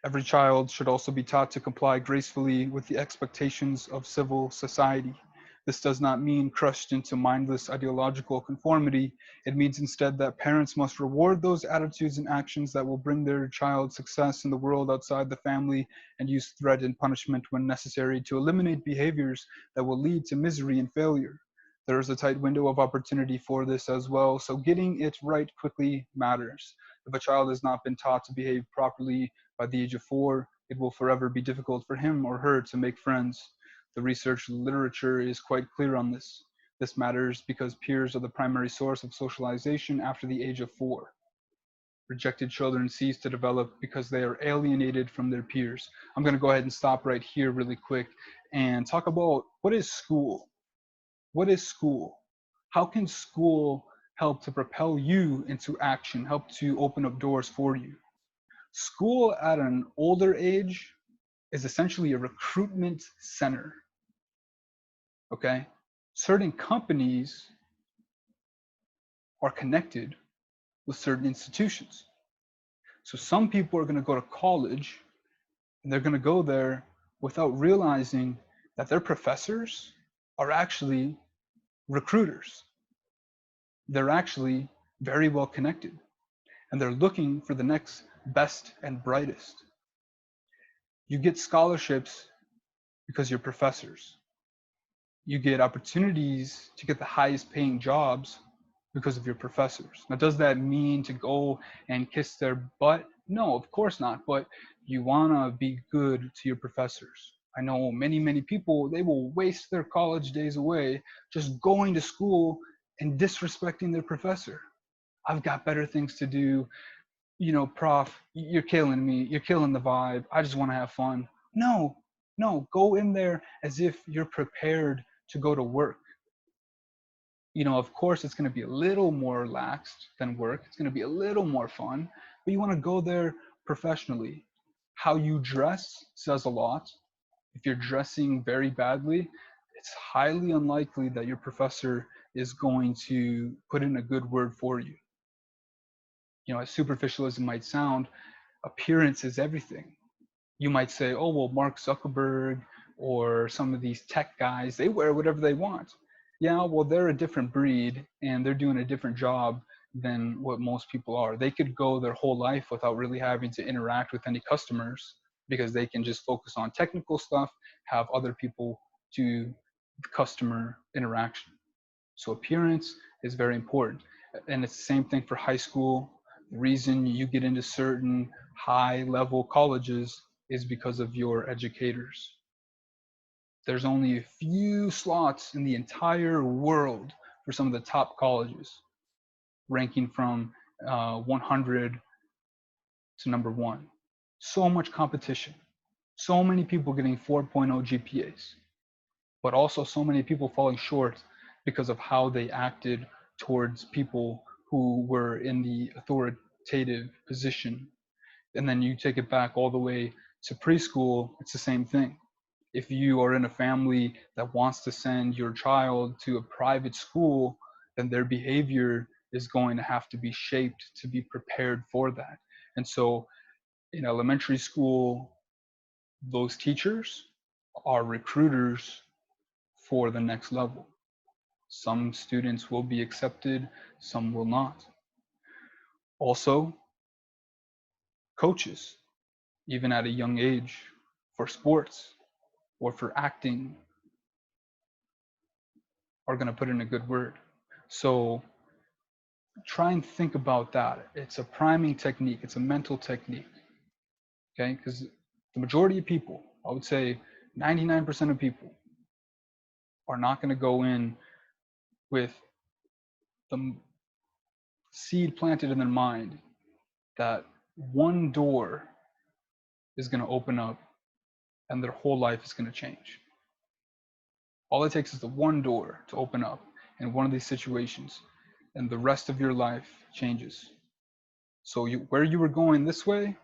Every child should also be taught to comply gracefully with the expectations of civil society. This does not mean crushed into mindless ideological conformity. It means instead that parents must reward those attitudes and actions that will bring their child success in the world outside the family and use threat and punishment when necessary to eliminate behaviors that will lead to misery and failure. There is a tight window of opportunity for this as well, so getting it right quickly matters. If a child has not been taught to behave properly by the age of 4, it will forever be difficult for him or her to make friends. The research literature is quite clear on this. This matters because peers are the primary source of socialization after the age of 4. Rejected children cease to develop because they are alienated from their peers. I'm going to go ahead and stop right here really quick and talk about what is school? What is school? How can school help to propel you into action, help to open up doors for you? School at an older age is essentially a recruitment center. Okay? Certain companies are connected with certain institutions. So some people are going to go to college and they're going to go there without realizing that their professors are actually recruiters. They're actually very well connected and they're looking for the next best and brightest. You get scholarships because you're professors. You get opportunities to get the highest paying jobs because of your professors. Now, does that mean to go and kiss their butt? No, of course not. But you want to be good to your professors. I know many people, they will waste their college days away just going to school and disrespecting their professor. I've got better things to do. Prof, you're killing me. You're killing the vibe. I just want to have fun. No, no, go in there as if you're prepared to go to work. Of course, it's going to be a little more relaxed than work. It's going to be a little more fun, but you want to go there professionally. How you dress says a lot. If you're dressing very badly, it's highly unlikely that your professor is going to put in a good word for you. As superficial as it might sound, appearance is everything. You might say, oh, well, Mark Zuckerberg or some of these tech guys, they wear whatever they want. Yeah, well, they're a different breed and they're doing a different job than what most people are. They could go their whole life without really having to interact with any customers because they can just focus on technical stuff, have other people do customer interaction. So appearance is very important. And it's the same thing for high school. The reason you get into certain high level colleges is because of your educators. There's only a few slots in the entire world for some of the top colleges, ranking from 100 to number one. So much competition. So many people getting 4.0 GPAs, but also so many people falling short because of how they acted towards people who were in the authoritative position. And then you take it back all the way to preschool, it's the same thing. If you are in a family that wants to send your child to a private school, then their behavior is going to have to be shaped to be prepared for that. And so in elementary school, those teachers are recruiters for the next level. Some students will be accepted, some will not. Also, coaches. even at a young age, for sports or for acting, are going to put in a good word. So try and think about that. It's a priming technique, it's a mental technique, okay? Because the majority of people, I would say 99% of people, are not going to go in with the seed planted in their mind that one door is going to open up and their whole life is going to change. All it takes is the one door to open up in one of these situations, and the rest of your life changes. So where you were going this way,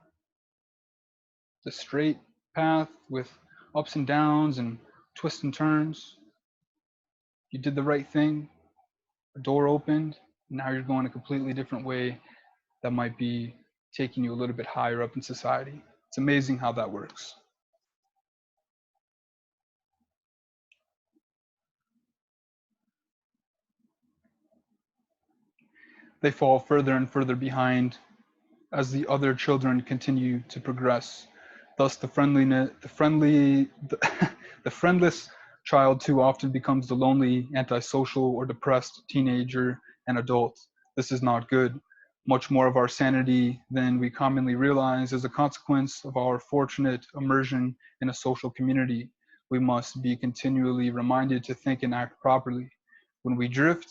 the straight path with ups and downs and twists and turns, you did the right thing, a door opened, now you're going a completely different way that might be taking you a little bit higher up in society. It's amazing how that works. They fall further and further behind as the other children continue to progress. Thus, the friendless child too often becomes the lonely, antisocial, or depressed teenager and adult. This is not good. Much more of our sanity than we commonly realize is a consequence of our fortunate immersion in a social community. We must be continually reminded to think and act properly. When we drift,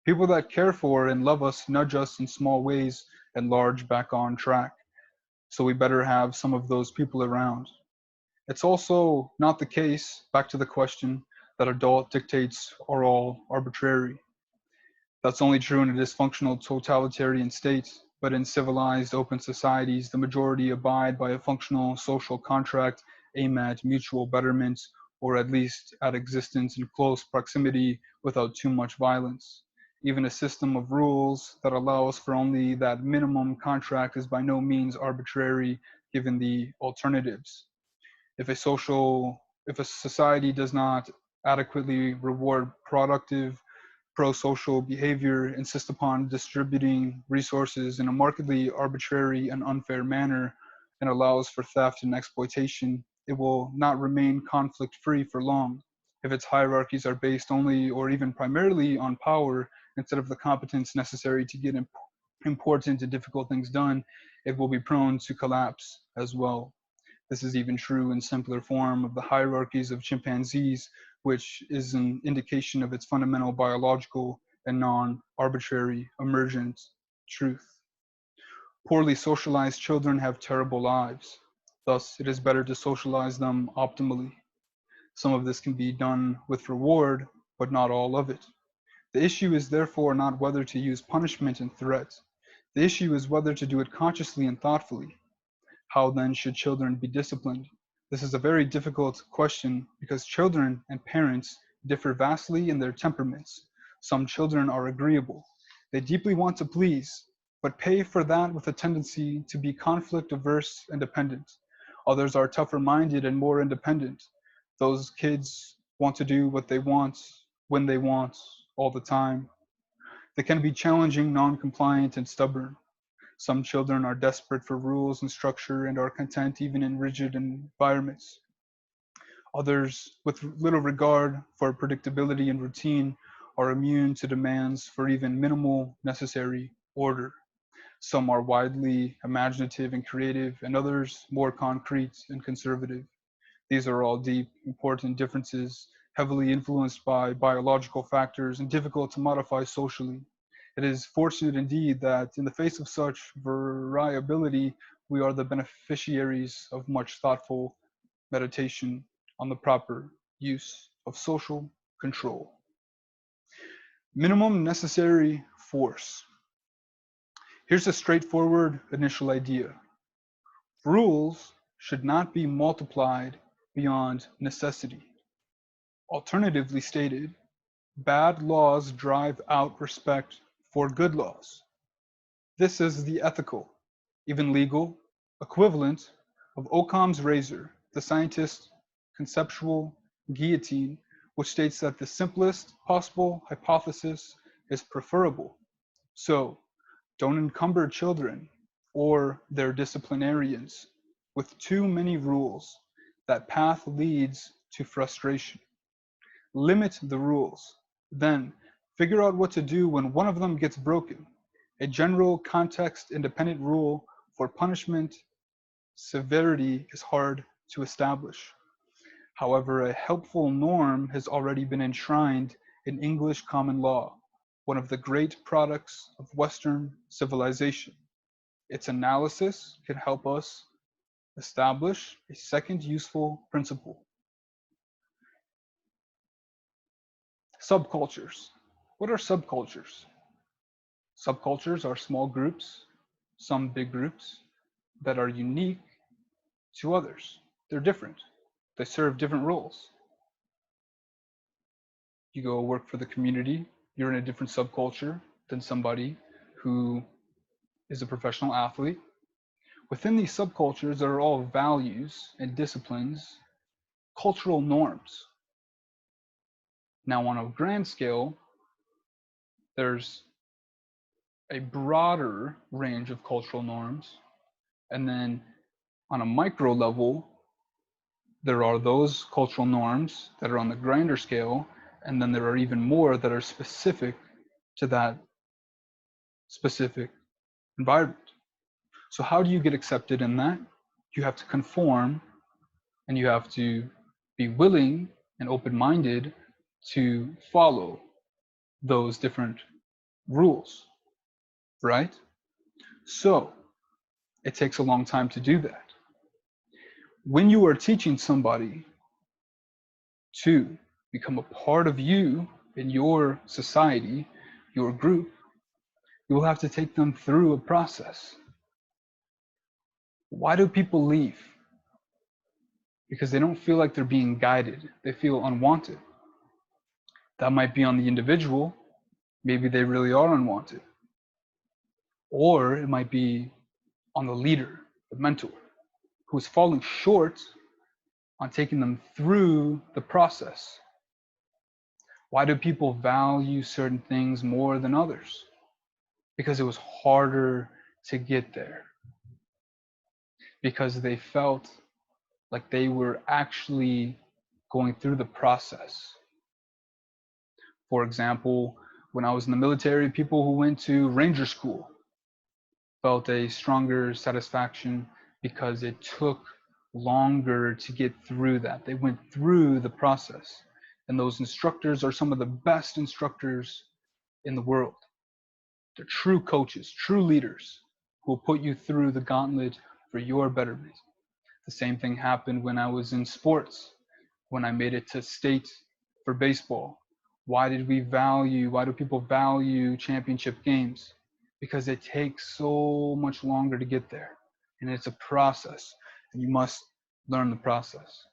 people that care for and love us nudge us in small ways and large back on track. So we better have some of those people around. It's also not the case, back to the question, that adult dictates are all arbitrary. That's only true in a dysfunctional totalitarian state, but in civilized open societies, the majority abide by a functional social contract aimed at mutual betterment, or at least at existence in close proximity without too much violence. Even a system of rules that allows for only that minimum contract is by no means arbitrary given the alternatives. If if a society does not adequately reward productive pro-social behavior, insist upon distributing resources in a markedly arbitrary and unfair manner, and allows for theft and exploitation, it will not remain conflict-free for long. If its hierarchies are based only or even primarily on power instead of the competence necessary to get important and difficult things done, it will be prone to collapse as well. This is even true in simpler form of the hierarchies of chimpanzees, which is an indication of its fundamental biological and non-arbitrary emergent truth. Poorly socialized children have terrible lives. Thus, it is better to socialize them optimally. Some of this can be done with reward, but not all of it. The issue is therefore not whether to use punishment and threat. The issue is whether to do it consciously and thoughtfully. How then should children be disciplined? This is a very difficult question because children and parents differ vastly in their temperaments. Some children are agreeable. They deeply want to please, but pay for that with a tendency to be conflict averse and dependent. Others are tougher minded and more independent. Those kids want to do what they want, when they want, all the time. They can be challenging, non compliant, and stubborn. Some children are desperate for rules and structure and are content even in rigid environments. Others, with little regard for predictability and routine, are immune to demands for even minimal necessary order. Some are widely imaginative and creative, and others more concrete and conservative. These are all deep, important differences, heavily influenced by biological factors and difficult to modify socially. It is fortunate indeed that, in the face of such variability, we are the beneficiaries of much thoughtful meditation on the proper use of social control. Minimum necessary force. Here's a straightforward initial idea. Rules should not be multiplied beyond necessity. Alternatively stated, bad laws drive out respect for good laws. This is the ethical, even legal, equivalent of Occam's razor, the scientist's conceptual guillotine, which states that the simplest possible hypothesis is preferable. So, don't encumber children or their disciplinarians. With too many rules, that path leads to frustration. Limit the rules. Then, figure out what to do when one of them gets broken. A general context independent rule for punishment severity is hard to establish. However, a helpful norm has already been enshrined in English common law, one of the great products of Western civilization. Its analysis can help us establish a second useful principle. Subcultures. What are subcultures? Subcultures are small groups, some big groups, that are unique to others. They're different. They serve different roles. You go work for the community, you're in a different subculture than somebody who is a professional athlete. Within these subcultures, there are all values and disciplines, cultural norms. Now, on a grand scale, there's a broader range of cultural norms. And then on a micro level, there are those cultural norms that are on the grander scale. And then there are even more that are specific to that specific environment. So, how do you get accepted in that? You have to conform and you have to be willing and open minded to follow those different rules, right? So, it takes a long time to do that. When you are teaching somebody to become a part of you in your society, your group, you will have to take them through a process. Why do people leave? Because they don't feel like they're being guided. They feel unwanted. That might be on the individual. Maybe they really are unwanted. Or it might be on the leader, the mentor, who is falling short on taking them through the process. Why do people value certain things more than others? Because it was harder to get there. Because they felt like they were actually going through the process. For example, when I was in the military, people who went to Ranger School felt a stronger satisfaction because it took longer to get through that. They went through the process. And those instructors are some of the best instructors in the world. They're true coaches, true leaders who will put you through the gauntlet for your betterment. The same thing happened when I was in sports, when I made it to state for baseball. Why do people value championship games? Because it takes so much longer to get there. And it's a process. And you must learn the process.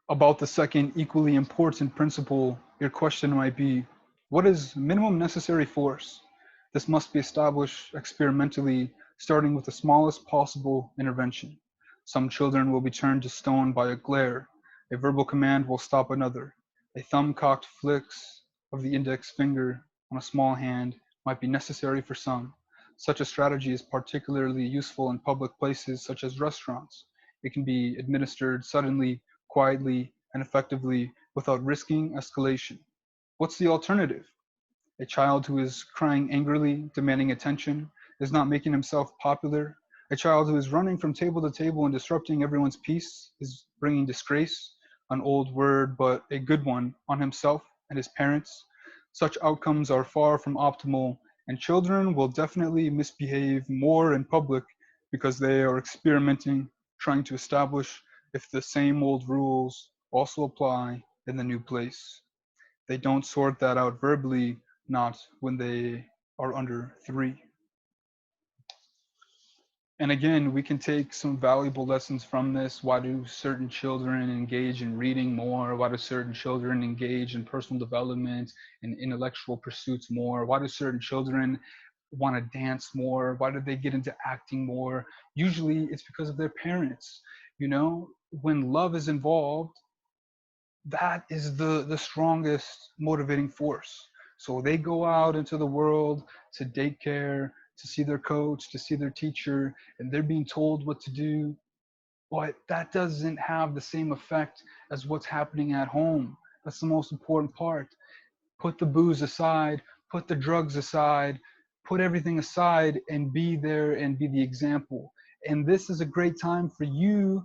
About the second equally important principle, your question might be, what is minimum necessary force? This must be established experimentally, starting with the smallest possible intervention. Some children will be turned to stone by a glare. A verbal command will stop another. A thumb-cocked flicks of the index finger on a small hand might be necessary for some. Such a strategy is particularly useful in public places such as restaurants. It can be administered suddenly, quietly, and effectively without risking escalation. What's the alternative? A child who is crying angrily, demanding attention, is not making himself popular. A child who is running from table to table and disrupting everyone's peace is bringing disgrace, an old word but a good one, on himself and his parents. Such outcomes are far from optimal, and children will definitely misbehave more in public because they are experimenting, trying to establish if the same old rules also apply in the new place. They don't sort that out verbally, not when they are under 3. And again, we can take some valuable lessons from this. Why do certain children engage in reading more? Why do certain children engage in personal development and intellectual pursuits more? Why do certain children want to dance more? Why do they get into acting more? Usually it's because of their parents. You know, when love is involved, that is the strongest motivating force. So they go out into the world to daycare, to see their coach, to see their teacher, and they're being told what to do. But that doesn't have the same effect as what's happening at home. That's the most important part. Put the booze aside, put the drugs aside, put everything aside and be there and be the example. And this is a great time for you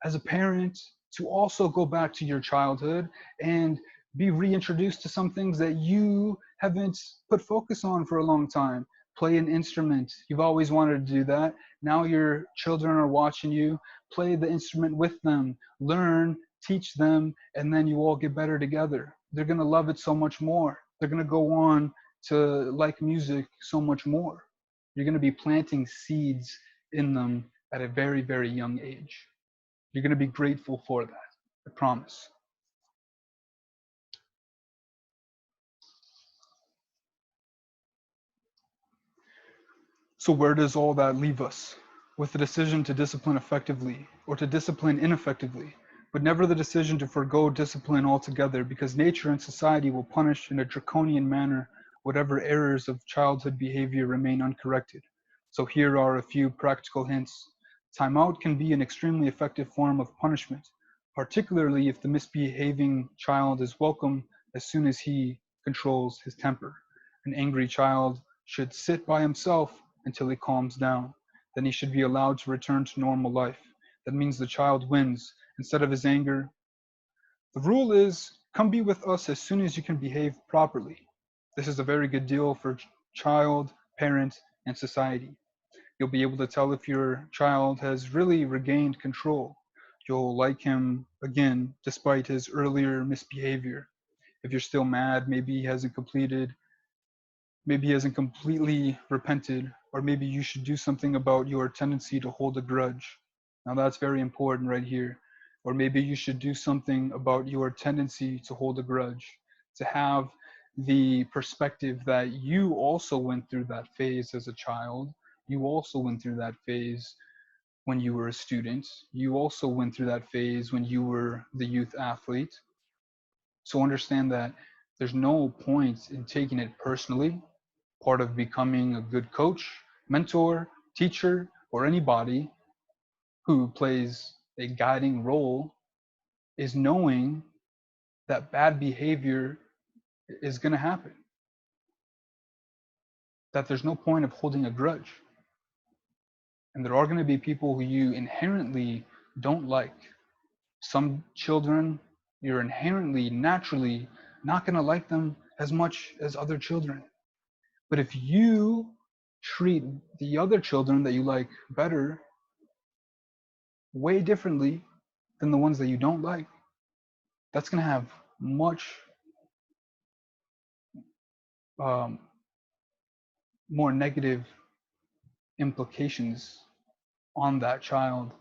as a parent to also go back to your childhood and be reintroduced to some things that you haven't put focus on for a long time. Play an instrument. You've always wanted to do that. Now your children are watching you. Play the instrument with them. Learn, teach them, and then you all get better together. They're going to love it so much more. They're going to go on to like music so much more. You're going to be planting seeds in them at a very, very young age. You're going to be grateful for that. I promise. So, where does all that leave us? With the decision to discipline effectively or to discipline ineffectively, but never the decision to forego discipline altogether because nature and society will punish in a draconian manner whatever errors of childhood behavior remain uncorrected. So, here are a few practical hints. Timeout can be an extremely effective form of punishment, particularly if the misbehaving child is welcome as soon as he controls his temper. An angry child should sit by himself until he calms down. Then he should be allowed to return to normal life. That means the child wins. Instead of his anger, the rule is come be with us as soon as you can behave properly. This is a very good deal for child, parent, and society. You'll be able to tell if your child has really regained control. You'll like him again despite his earlier misbehavior. If you're still mad, maybe he hasn't completely repented, or maybe you should do something about your tendency to hold a grudge. Now that's very important right here. Or maybe you should do something about your tendency to hold a grudge, to have the perspective that you also went through that phase as a child. You also went through that phase when you were a student. You also went through that phase when you were the youth athlete. So understand that there's no point in taking it personally. Part of becoming a good coach, mentor, teacher, or anybody who plays a guiding role is knowing that bad behavior is going to happen, that there's no point of holding a grudge. And there are going to be people who you inherently don't like. Some children, you're inherently, naturally not going to like them as much as other children. But if you treat the other children that you like better, way differently than the ones that you don't like, that's going to have much um, more negative implications on that child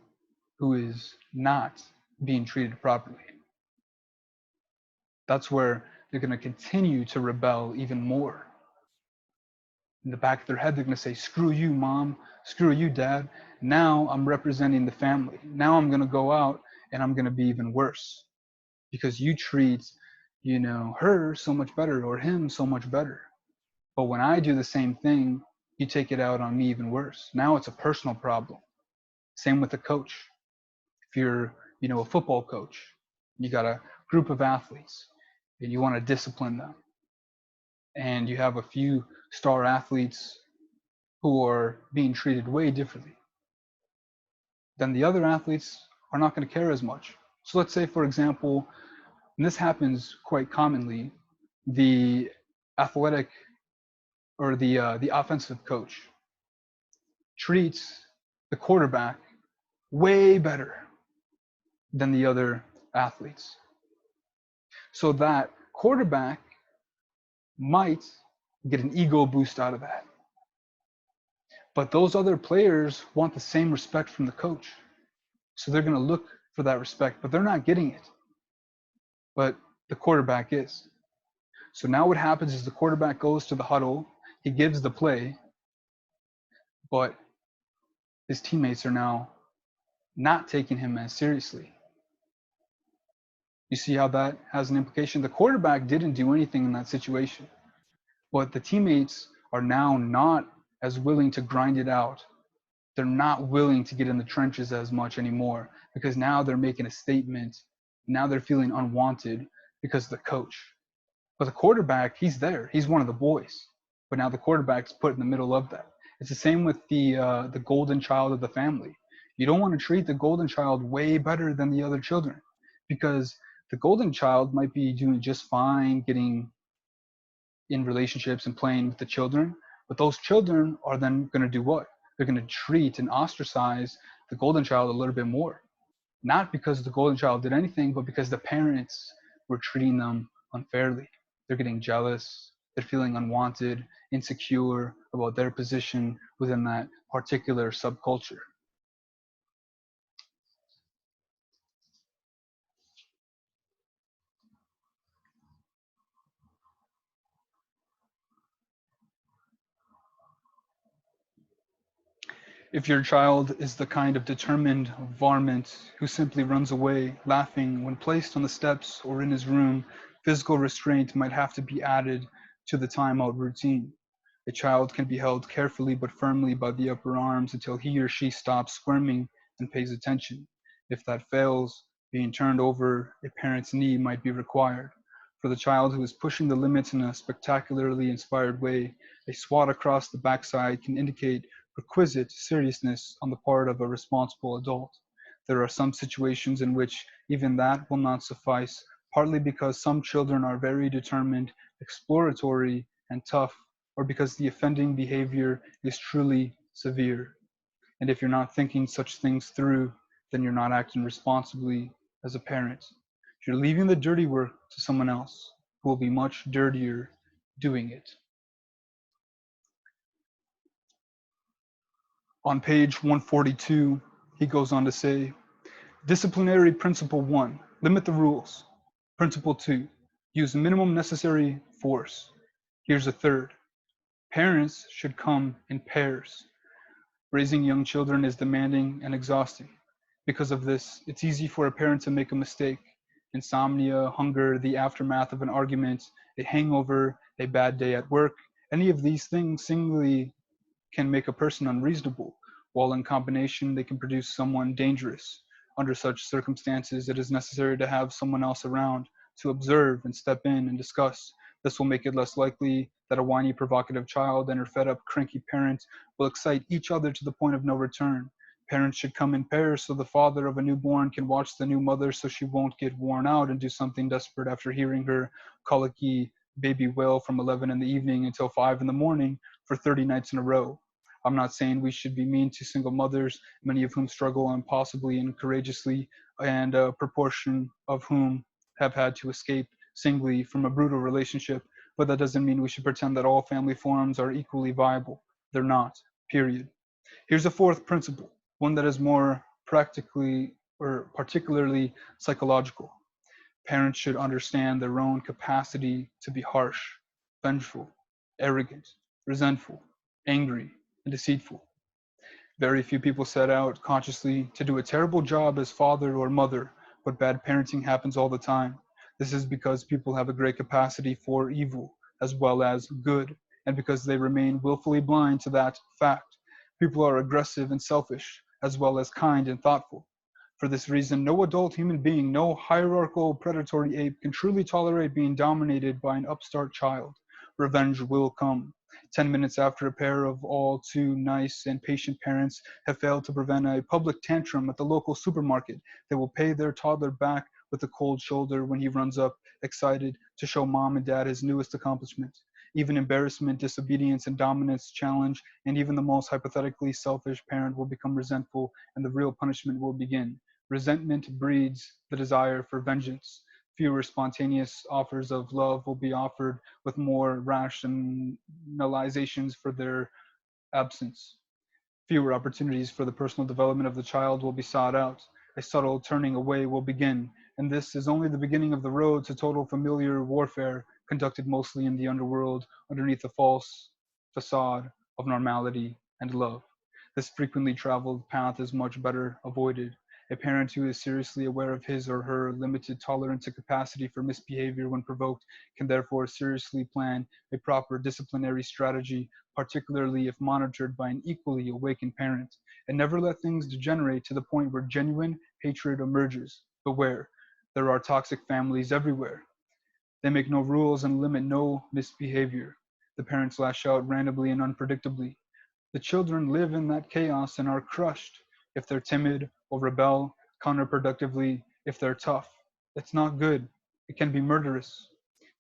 who is not being treated properly. That's where they're going to continue to rebel even more. In the back of their head, they're going to say, screw you, mom, screw you, dad. Now I'm representing the family. Now I'm going to go out and I'm going to be even worse because you treat, her so much better or him so much better. But when I do the same thing, you take it out on me even worse. Now it's a personal problem. Same with the coach. If you're, a football coach, you got a group of athletes and you want to discipline them, and you have a few star athletes who are being treated way differently, then the other athletes are not going to care as much. So let's say, for example, and this happens quite commonly, the athletic or the offensive coach treats the quarterback way better than the other athletes. So that quarterback might get an ego boost out of that. But those other players want the same respect from the coach. So they're going to look for that respect, but they're not getting it. But the quarterback is. So now what happens is the quarterback goes to the huddle, he gives the play, but his teammates are now not taking him as seriously. You see how that has an implication? The quarterback didn't do anything in that situation. But the teammates are now not as willing to grind it out. They're not willing to get in the trenches as much anymore because now they're making a statement. Now they're feeling unwanted because of the coach. But the quarterback, he's there. He's one of the boys. But now the quarterback's put in the middle of that. It's the same with the golden child of the family. You don't want to treat the golden child way better than the other children because the golden child might be doing just fine, getting in relationships and playing with the children. But those children are then going to do what? They're going to treat and ostracize the golden child a little bit more. Not because the golden child did anything, but because the parents were treating them unfairly. They're getting jealous. They're feeling unwanted, insecure about their position within that particular subculture. If your child is the kind of determined varmint who simply runs away, laughing, when placed on the steps or in his room, physical restraint might have to be added to the time-out routine. A child can be held carefully but firmly by the upper arms until he or she stops squirming and pays attention. If that fails, being turned over a parent's knee might be required. For the child who is pushing the limits in a spectacularly inspired way, a swat across the backside can indicate requisite seriousness on the part of a responsible adult. There are some situations in which even that will not suffice, partly because some children are very determined, exploratory, and tough, or because the offending behavior is truly severe. And if you're not thinking such things through, then you're not acting responsibly as a parent. You're leaving the dirty work to someone else who will be much dirtier doing it. On page 142, he goes on to say, disciplinary principle 1, limit the rules. Principle 2, use minimum necessary force. Here's a third. Parents should come in pairs. Raising young children is demanding and exhausting. Because of this, it's easy for a parent to make a mistake. Insomnia, hunger, the aftermath of an argument, a hangover, a bad day at work, any of these things singly can make a person unreasonable, while in combination they can produce someone dangerous. Under such circumstances, it is necessary to have someone else around to observe and step in and discuss. This will make it less likely that a whiny, provocative child and her fed up, cranky parent will excite each other to the point of no return. Parents should come in pairs so the father of a newborn can watch the new mother so she won't get worn out and do something desperate after hearing her colicky baby wail from 11 in the evening until 5 in the morning for 30 nights in a row. I'm not saying we should be mean to single mothers, many of whom struggle impossibly and courageously, and a proportion of whom have had to escape singly from a brutal relationship, but that doesn't mean we should pretend that all family forms are equally viable. They're not, period. Here's a fourth principle, one that is more practically or particularly psychological. Parents should understand their own capacity to be harsh, vengeful, arrogant, resentful, angry, and deceitful. Very few people set out consciously to do a terrible job as father or mother, but bad parenting happens all the time. This is because people have a great capacity for evil as well as good, and because they remain willfully blind to that fact. People are aggressive and selfish, as well as kind and thoughtful. For this reason, no adult human being, no hierarchical predatory ape can truly tolerate being dominated by an upstart child. Revenge will come. 10 minutes after a pair of all too nice and patient parents have failed to prevent a public tantrum at the local supermarket, they will pay their toddler back with a cold shoulder when he runs up, excited, to show mom and dad his newest accomplishment. Even embarrassment, disobedience, and dominance challenge, and even the most hypothetically selfish parent will become resentful, and the real punishment will begin. Resentment breeds the desire for vengeance. Fewer spontaneous offers of love will be offered, with more rationalizations for their absence. Fewer opportunities for the personal development of the child will be sought out. A subtle turning away will begin, and this is only the beginning of the road to total familiar warfare, conducted mostly in the underworld underneath a false facade of normality and love. This frequently traveled path is much better avoided. A parent who is seriously aware of his or her limited tolerance and capacity for misbehavior when provoked can therefore seriously plan a proper disciplinary strategy, particularly if monitored by an equally awakened parent, and never let things degenerate to the point where genuine hatred emerges. Beware, there are toxic families everywhere. They make no rules and limit no misbehavior. The parents lash out randomly and unpredictably. The children live in that chaos and are crushed if they're timid or rebel counterproductively if they're tough. It's not good. It can be murderous.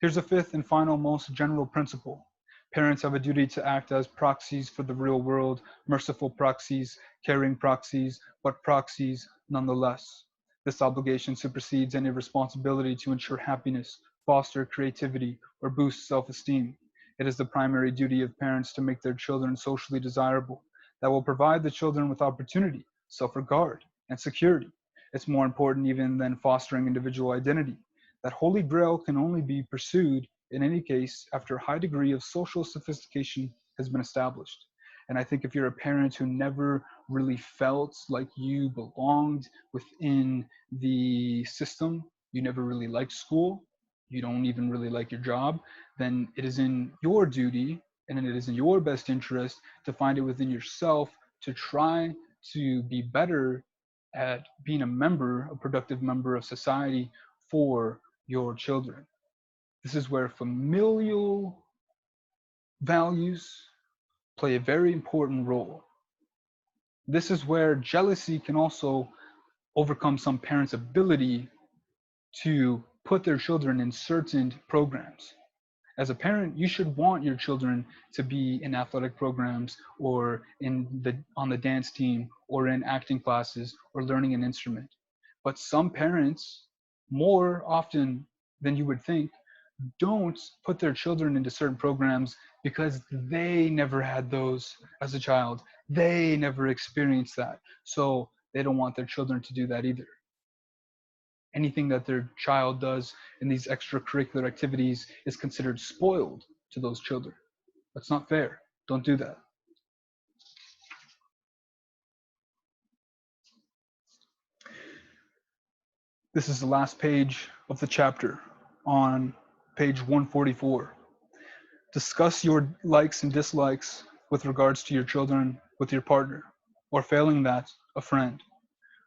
Here's a fifth and final, most general principle. Parents have a duty to act as proxies for the real world, merciful proxies, caring proxies, but proxies nonetheless. This obligation supersedes any responsibility to ensure happiness, foster creativity, or boost self-esteem. It is the primary duty of parents to make their children socially desirable. That will provide the children with opportunity, self-regard, and security. It's more important even than fostering individual identity. That holy grail can only be pursued, in any case, after a high degree of social sophistication has been established. And I think if you're a parent who never really felt like you belonged within the system, you never really liked school, you don't even really like your job, then it is in your duty and it is in your best interest to find it within yourself to try to be better at being a productive member of society for your children. This is where familial values play a very important role. This is where jealousy can also overcome some parents' ability to put their children in certain programs. As a parent, you should want your children to be in athletic programs or on the dance team or in acting classes or learning an instrument. But some parents, more often than you would think, don't put their children into certain programs because they never had those as a child. They never experienced that. So they don't want their children to do that either. Anything that their child does in these extracurricular activities is considered spoiled to those children. That's not fair. Don't do that. This is the last page of the chapter on page 144. Discuss your likes and dislikes with regards to your children with your partner, or failing that, a friend.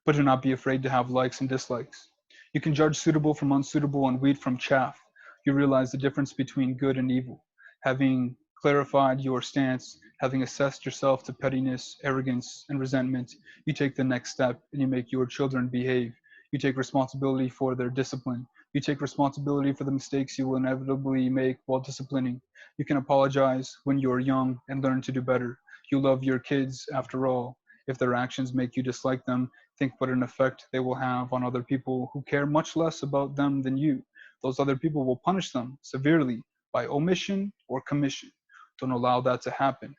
But do not be afraid to have likes and dislikes. You can judge suitable from unsuitable and wheat from chaff. You realize the difference between good and evil. Having clarified your stance, having assessed yourself to pettiness, arrogance, and resentment, you take the next step and you make your children behave. You take responsibility for their discipline. You take responsibility for the mistakes you will inevitably make while disciplining. You can apologize when you're young and learn to do better. You love your kids after all. If their actions make you dislike them, think what an effect they will have on other people who care much less about them than you. Those other people will punish them severely by omission or commission. Don't allow that to happen.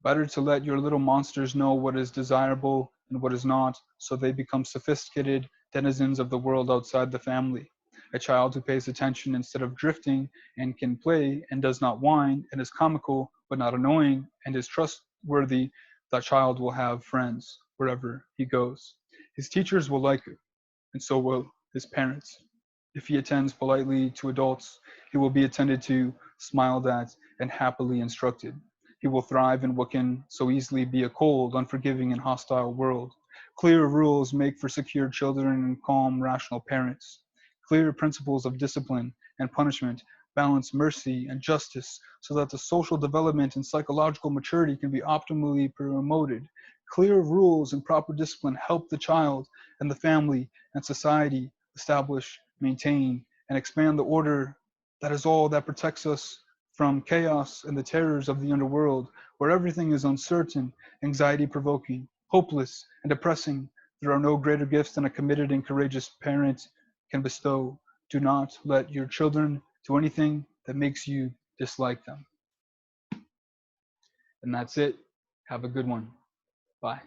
Better to let your little monsters know what is desirable and what is not, so they become sophisticated denizens of the world outside the family. A child who pays attention instead of drifting and can play and does not whine and is comical but not annoying and is trustworthy, that child will have friends wherever he goes. His teachers will like it, and so will his parents. If he attends politely to adults, he will be attended to, smiled at, and happily instructed. He will thrive in what can so easily be a cold, unforgiving, and hostile world. Clear rules make for secure children and calm, rational parents. Clear principles of discipline and punishment balance mercy and justice so that the social development and psychological maturity can be optimally promoted. Clear rules and proper discipline help the child and the family and society establish, maintain, and expand the order that is all that protects us from chaos and the terrors of the underworld, where everything is uncertain, anxiety provoking, hopeless, and depressing. There are no greater gifts than a committed and courageous parent can bestow. Do not let your children do anything that makes you dislike them. And that's it. Have a good one. Bye.